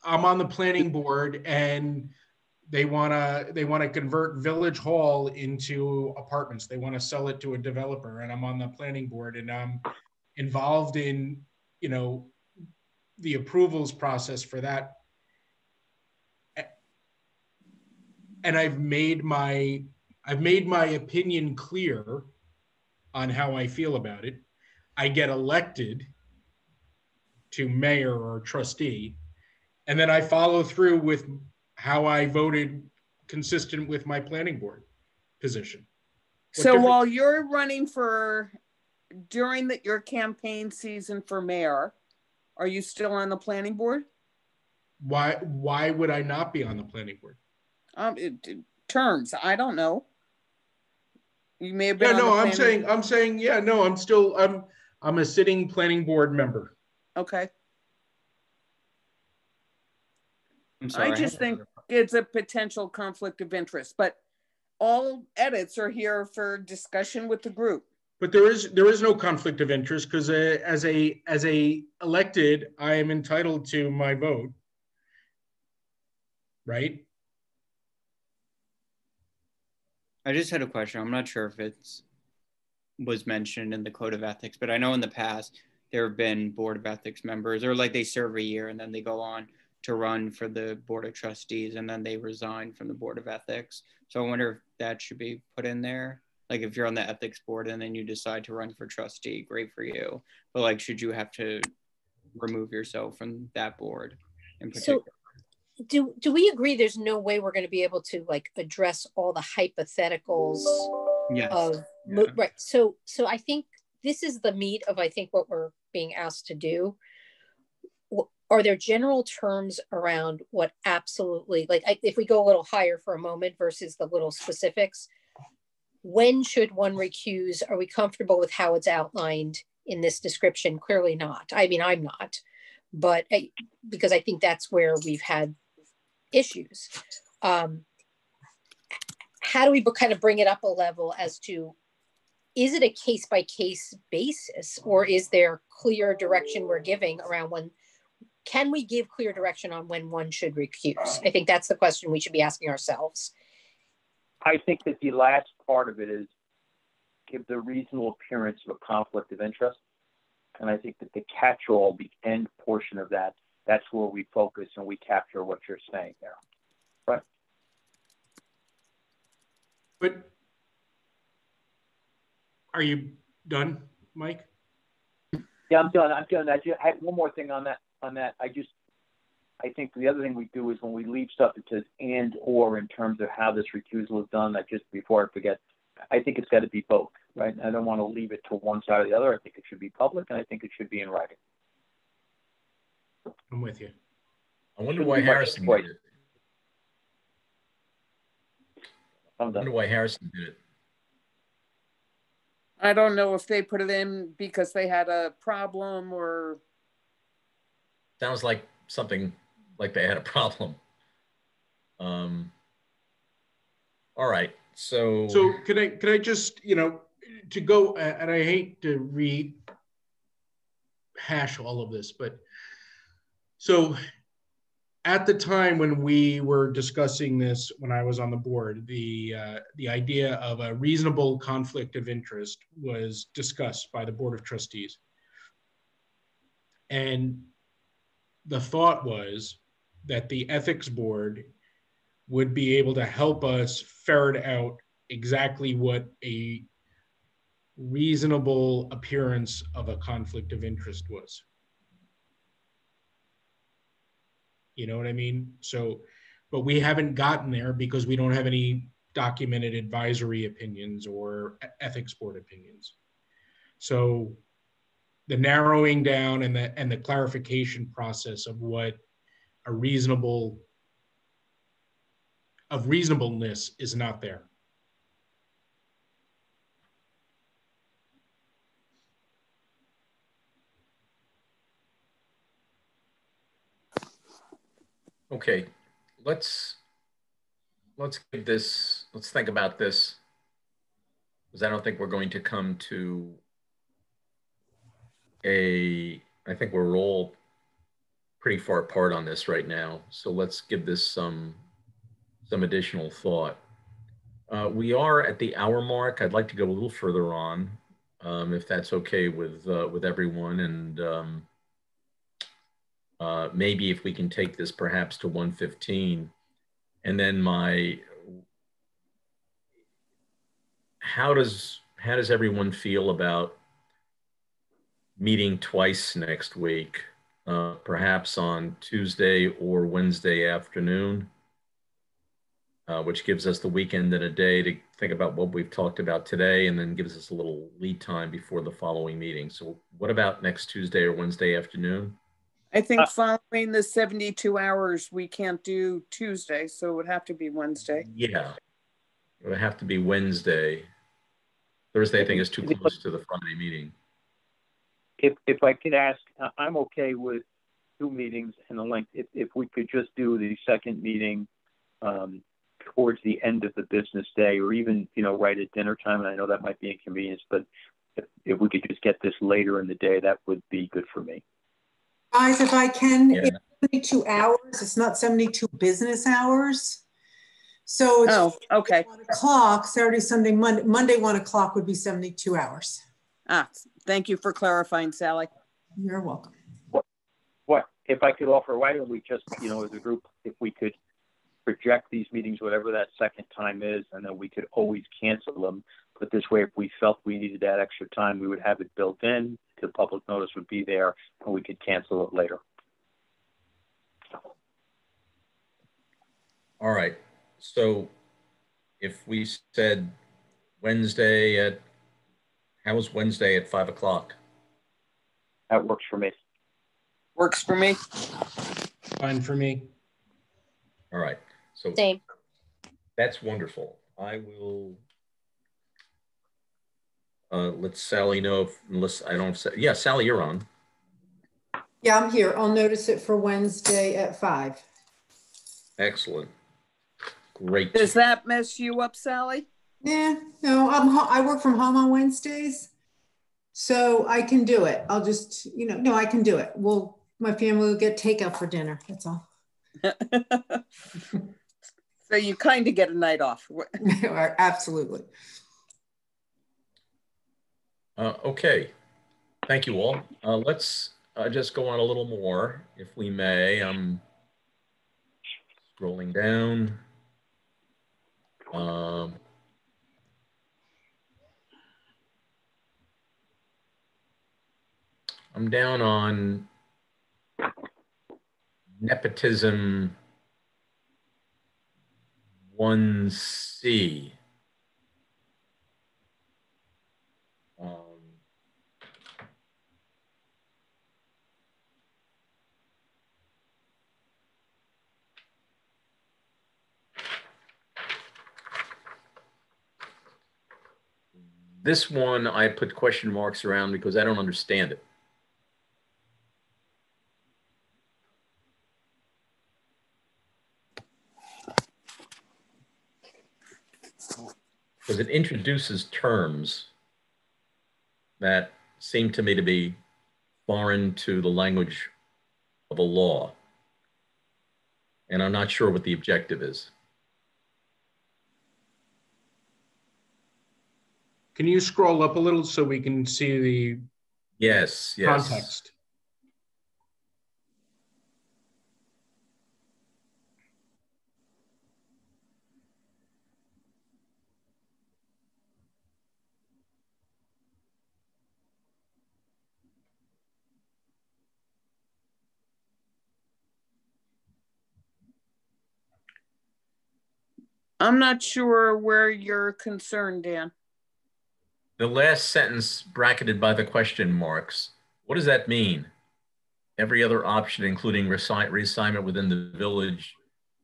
I'm on the planning board and they want to convert Village Hall into apartments. They want to sell it to a developer, and I'm on the planning board and I'm involved in, you know, the approvals process for that. And I've made my opinion clear on how I feel about it. I get elected to mayor or trustee, and then I follow through with how I voted consistent with my planning board position. So while you're running during your campaign season for mayor, are you still on the planning board? Why would I not be on the planning board? Terms, I don't know. You may have been. Yeah, no, I'm saying, yeah, no, I'm a sitting planning board member. Okay. I'm sorry, I just think it's a potential conflict of interest, but all edits are here for discussion with the group. But there is no conflict of interest because as a elected, I am entitled to my vote. right? I just had a question. I'm not sure if it's was mentioned in the code of ethics, but I know in the past there have been board of ethics members, or like they serve a year and then they go on to run for the board of trustees and then they resign from the board of ethics. So I wonder if that should be put in there. Like if you're on the ethics board and then you decide to run for trustee, great for you. But like, should you have to remove yourself from that board in particular? So do we agree there's no way we're going to be able to like address all the hypotheticals? Yes. Right. So I think this is the meat of, I think, what we're being asked to do. Are there general terms around what absolutely, like if we go a little higher for a moment versus the little specifics, when should one recuse? Are we comfortable with how it's outlined in this description? Clearly not. I mean, I'm not, but because I think that's where we've had issues. How do we kind of bring it up a level as to, is it a case-by-case basis, or is there clear direction we're giving around when, can we give clear direction on when one should recuse? I think that's the question we should be asking ourselves. I think that the last part of it is give the reasonable appearance of a conflict of interest. And I think that the catch-all, the end portion of that, that's where we focus and we capture what you're saying there. Right? But are you done, Mike? Yeah, I'm done. I had one more thing on that. I think the other thing we do is when we leave stuff, it says and or in terms of how this recusal is done. That just before I forget, I think it's got to be both, right? I don't want to leave it to one side or the other. I think it should be public, and I think it should be in writing. I'm with you. I wonder why Harrison did it. I wonder why Harrison did it. I don't know if they put it in because they had a problem or. Sounds like something like they had a problem. All right. So can I just, to go, and I hate to rehash all of this, but so at the time when we were discussing this, when I was on the board, the idea of a reasonable conflict of interest was discussed by the Board of Trustees. And the thought was that the ethics board would be able to help us ferret out exactly what a reasonable appearance of a conflict of interest was. You know what I mean? So, but we haven't gotten there because we don't have any documented advisory opinions or ethics board opinions. So the narrowing down and the clarification process of what a reasonableness is not there. okay, let's think about this, because I don't think we're going to come to I think we're all pretty far apart on this right now. So let's give this some additional thought. We are at the hour mark. I'd like to go a little further on, if that's okay with everyone, and maybe if we can take this perhaps to 1:15, and then how does everyone feel about meeting twice next week, perhaps on Tuesday or Wednesday afternoon, which gives us the weekend and a day to think about what we've talked about today, and then gives us a little lead time before the following meeting. So what about next Tuesday or Wednesday afternoon? I think following the 72 hours, we can't do Tuesday, so it would have to be Wednesday. Yeah, it would have to be Wednesday. Thursday, I think, is too close to the Friday meeting. If I could ask, I'm okay with 2 meetings and the length. If we could just do the second meeting towards the end of the business day, or even, right at dinner time, and I know that might be inconvenience, but if we could just get this later in the day, that would be good for me. Guys, if I can, Yeah. it's 72 hours. It's not 72 business hours. So it's Oh, okay. 1 o'clock, Saturday, Sunday, Monday. Monday, 1 o'clock would be 72 hours. Thank you for clarifying, Sally. You're welcome. What if I could offer? Why don't we just, as a group, if we could project these meetings, whatever that second time is, and then we could always cancel them. But this way, if we felt we needed that extra time, we would have it built in. The public notice would be there, and we could cancel it later. All right. So if we said Wednesday at, how's Wednesday at 5 o'clock? That works for me. Works for me. Fine for me. All right. So Same. that's wonderful. I will let Sally know if, unless I don't say, yeah, Sally, you're on. Yeah, I'm here. I'll notice it for Wednesday at 5. Excellent. Great. Does that mess you up, Sally? Yeah, no, I work from home on Wednesdays, so I can do it. I'll just, no, I can do it. My family will get takeout for dinner. That's all. So you kind of get a night off. Absolutely. Okay. Thank you all. Let's just go on a little more, if we may. I'm scrolling down. I'm down on nepotism 1C. This one I put question marks around because I don't understand it. Because it introduces terms that seem to me to be foreign to the language of a law. And I'm not sure what the objective is. Can you scroll up a little so we can see the Yes. context? I'm not sure where you're concerned, Dan. The last sentence bracketed by the question marks, what does that mean? Every other option, including reassignment within the village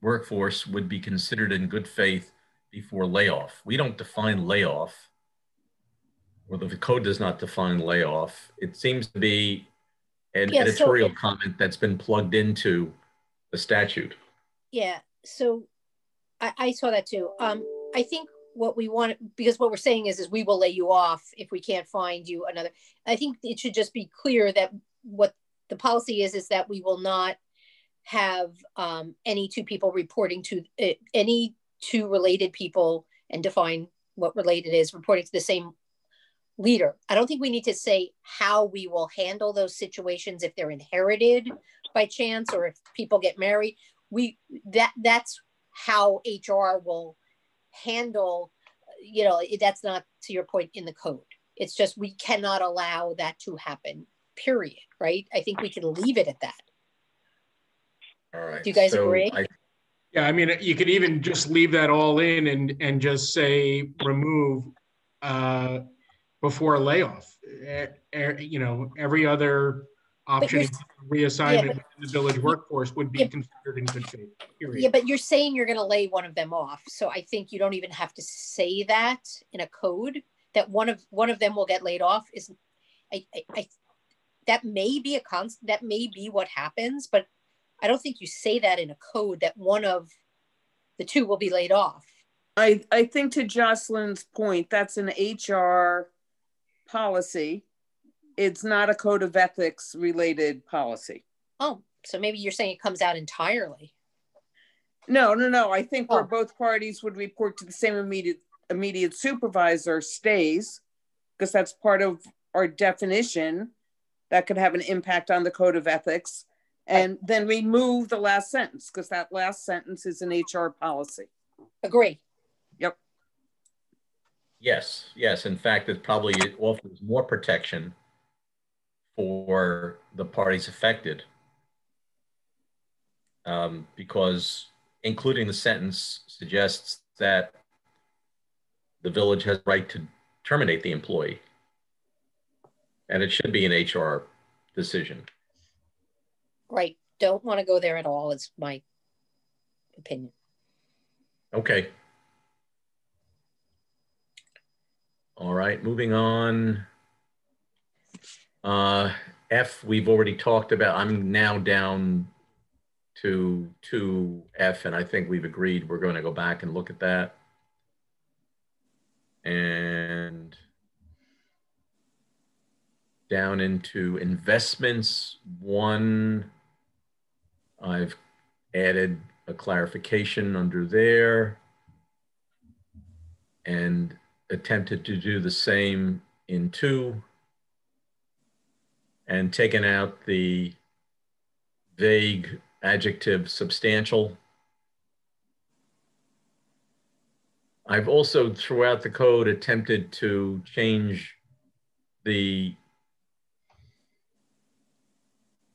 workforce, would be considered in good faith before layoff. We don't define layoff, or the code does not define layoff. It seems to be an editorial comment that's been plugged into the statute. Yeah, so I saw that too. I think what we want, because what we're saying is we will lay you off if we can't find you another. I think it should just be clear that what the policy is that we will not have any two people reporting to any two related people, and define what related is, reporting to the same leader. I don't think we need to say how we will handle those situations if they're inherited by chance or if people get married. That's how HR will handle, that's not, to your point, in the code. It's just we cannot allow that to happen, period, right? I think we can leave it at that. All right. Do you guys agree? Yeah, I mean, you could even just leave that all in and just say remove before layoff. Every other option, reassignment in the village workforce would be considered in good faith. Period. Yeah, but you're saying you're going to lay one of them off, so I think you don't even have to say that in a code that one of them will get laid off. That may be that may be what happens, but I don't think you say that in a code that one of the two will be laid off. I think, to Jocelyn's point, that's an HR policy. It's not a code of ethics related policy. Oh, so maybe you're saying it comes out entirely. No. I think where both parties would report to the same immediate supervisor stays, because that's part of our definition that could have an impact on the code of ethics, and then remove the last sentence, because that last sentence is an HR policy. Agree. Yep. Yes. In fact, it offers more protection for the parties affected, because including the sentence suggests that the village has the right to terminate the employee, and it should be an HR decision. Right. Don't want to go there at all, is my opinion. Okay. All right, moving on. F, we've already talked about. I'm now down to 2F, and I think we've agreed we're going to go back and look at that. And down into investments, 1, I've added a clarification under there and attempted to do the same in 2, and taken out the vague adjective substantial. I've also, throughout the code, attempted to change the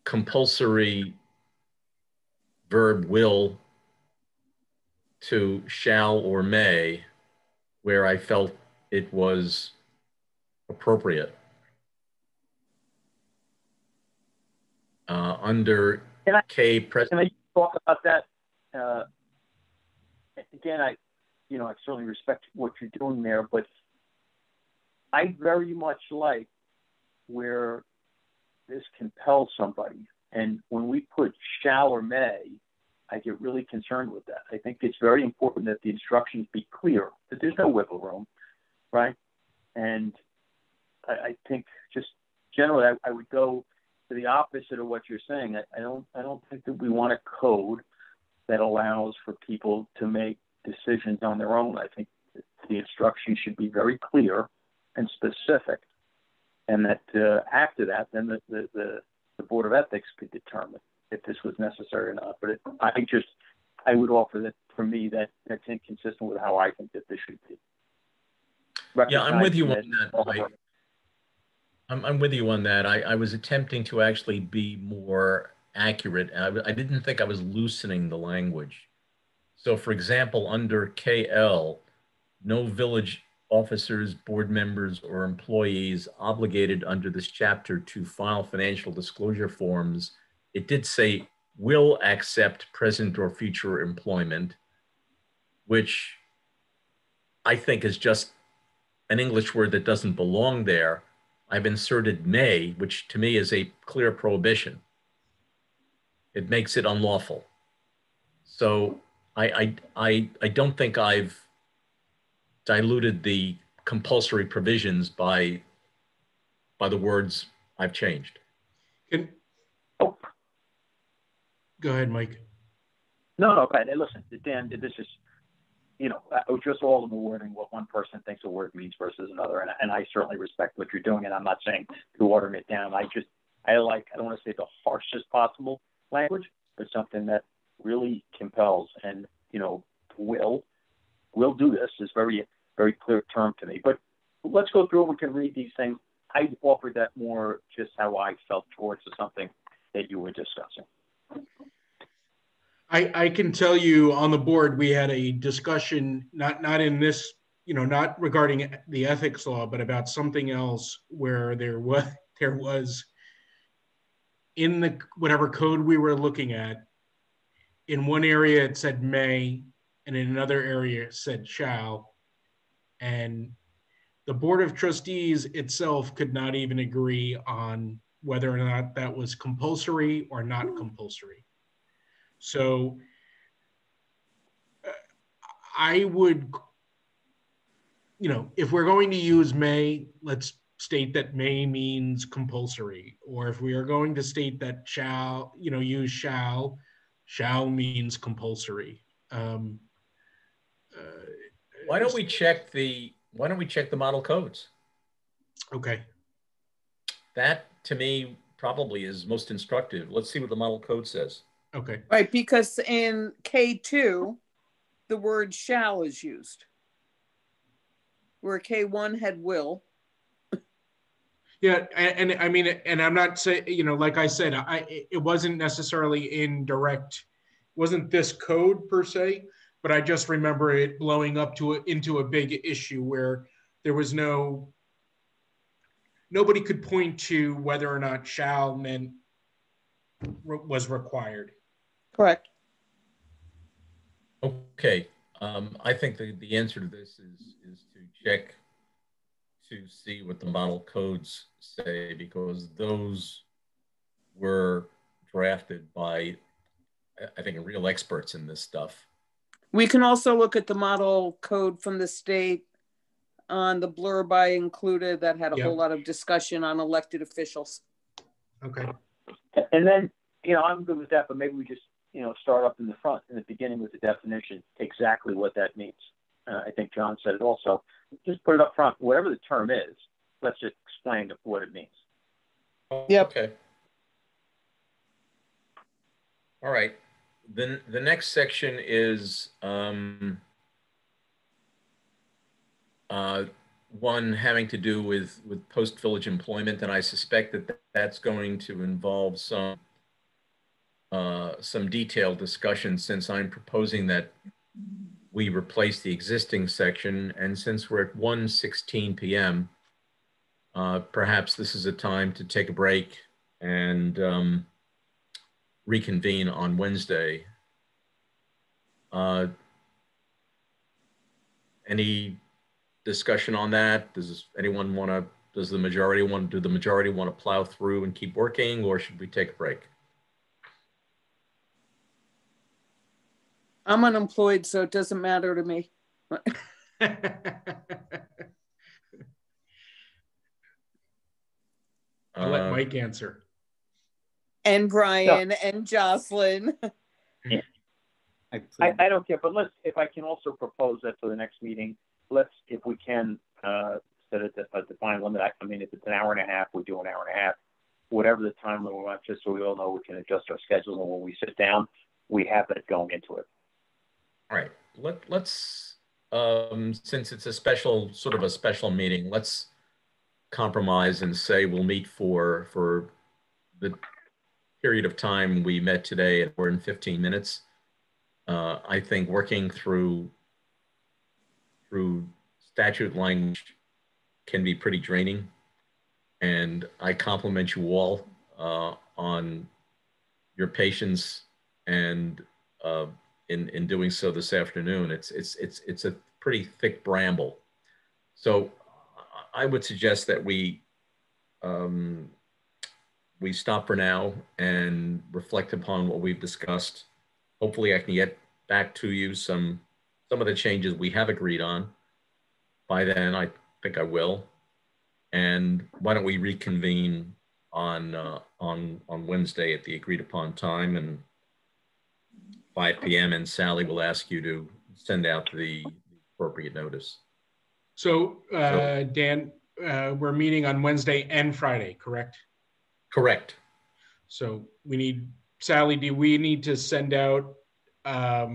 compulsory verb will to shall or may, where I felt it was appropriate. Under K, can I talk about that? Again, I certainly respect what you're doing there, but I very much like where this compels somebody. And when we put shall or may, I get really concerned with that. I think it's very important that the instructions be clear, that there's no wiggle room, right? And I think just generally, I would go to the opposite of what you're saying. I don't think that we want a code that allows for people to make decisions on their own. I think the instructions should be very clear and specific, and that after that, then the Board of Ethics could determine if this was necessary or not. But I would offer that, for me, that's inconsistent with how I think that this should be. Yeah, I'm with you on that. I'm with you on that. I was attempting to actually be more accurate. I didn't think I was loosening the language. So, for example, under KL, no village officers, board members, or employees obligated under this chapter to file financial disclosure forms. It did say will accept present or future employment, which I think is just an English word that doesn't belong there. I've inserted may, which to me is a clear prohibition. It makes it unlawful. So I don't think I've diluted the compulsory provisions by the words I've changed. Oh. Go ahead, Mike. No, okay. Listen, Dan, this is, just all in the wording, what one person thinks a word means versus another. And I certainly respect what you're doing, and I'm not saying to watering it down. I don't want to say the harshest possible language, but something that really compels. And, will do this is very, very clear term to me. But let's go through and we can read these things. I offered that more just how I felt towards something that you were discussing. I can tell you on the board, we had a discussion, not in this, not regarding the ethics law, but about something else where there was in the whatever code we were looking at, in one area it said may, and in another area it said shall. And the Board of Trustees itself could not even agree on whether or not that was compulsory or not compulsory. So I would, if we're going to use may, let's state that may means compulsory, or if we are going to state that shall, use shall means compulsory. Why don't we check the model codes? Okay. That to me probably is most instructive. Let's see what the model code says. Okay. Right, because in K2, the word shall is used, where K1 had will. Yeah, and I mean, and I'm not saying, like I said, it wasn't necessarily in direct, wasn't this code per se, but I just remember it blowing up into a big issue where there was nobody could point to whether or not shall meant was required. Correct. Okay, I think the answer to this is to check to see what the model codes say, because those were drafted by, I think, real experts in this stuff. We can also look at the model code from the state on the blurb I included that had a whole lot of discussion on elected officials. Okay. And then, I'm good with that, but maybe we just, start up in the beginning with the definition, exactly what that means. I think John said it also. Just put it up front, whatever the term is, let's just explain what it means. Yep. Okay. All right. Then the next section is one having to do with post-village employment, and I suspect that that's going to involve some detailed discussion, since I'm proposing that we replace the existing section, and since we're at 1:16 p.m., perhaps this is a time to take a break and reconvene on Wednesday. Any discussion on that? Does the majority want to plow through and keep working, or should we take a break? I'm unemployed, so it doesn't matter to me. I'll let Mike answer. And Brian and Jocelyn. Yeah. I don't care, but if I can also propose that for the next meeting, if we can, set it a defined limit. I mean, if it's an hour and a half, we do an hour and a half, whatever the time limit we want, just so we all know we can adjust our schedule. And when we sit down, we have that going into it. All right, let's since it's a special meeting, let's compromise and say we'll meet for the period of time we met today, and we're in 15 minutes. I think working through statute language can be pretty draining, and I compliment you all on your patience and in doing so this afternoon. It's a pretty thick bramble, so I would suggest that we stop for now and reflect upon what we've discussed. Hopefully, I can get back to you some of the changes we have agreed on. By then, I think I will. And why don't we reconvene on Wednesday at the agreed upon time, and 5 p.m. and Sally will ask you to send out the appropriate notice. So Dan, we're meeting on Wednesday and Friday, correct? Correct. So we need, Sally, do we need to send out, are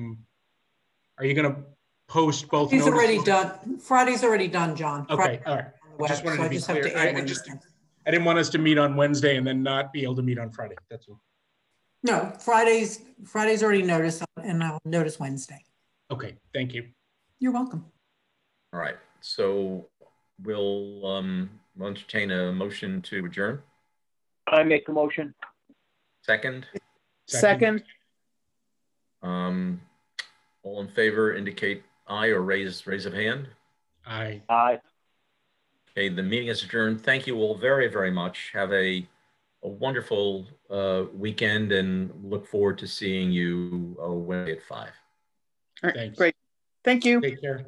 you going to post both Friday's notices? already done. Friday's already done, John. Okay, all right. Web, just wanted so to be clear. I didn't want us to meet on Wednesday and then not be able to meet on Friday. That's all. No, Friday's already noticed, and I'll notice Wednesday. Okay, thank you. You're welcome. All right, so we'll entertain a motion to adjourn. I make a motion. Second. All in favor indicate aye or raise of hand. Aye. Aye. Okay, the meeting is adjourned. Thank you all very, very much. Have a wonderful weekend, and look forward to seeing you Wednesday at 5. All right, great. Thank you. Take care.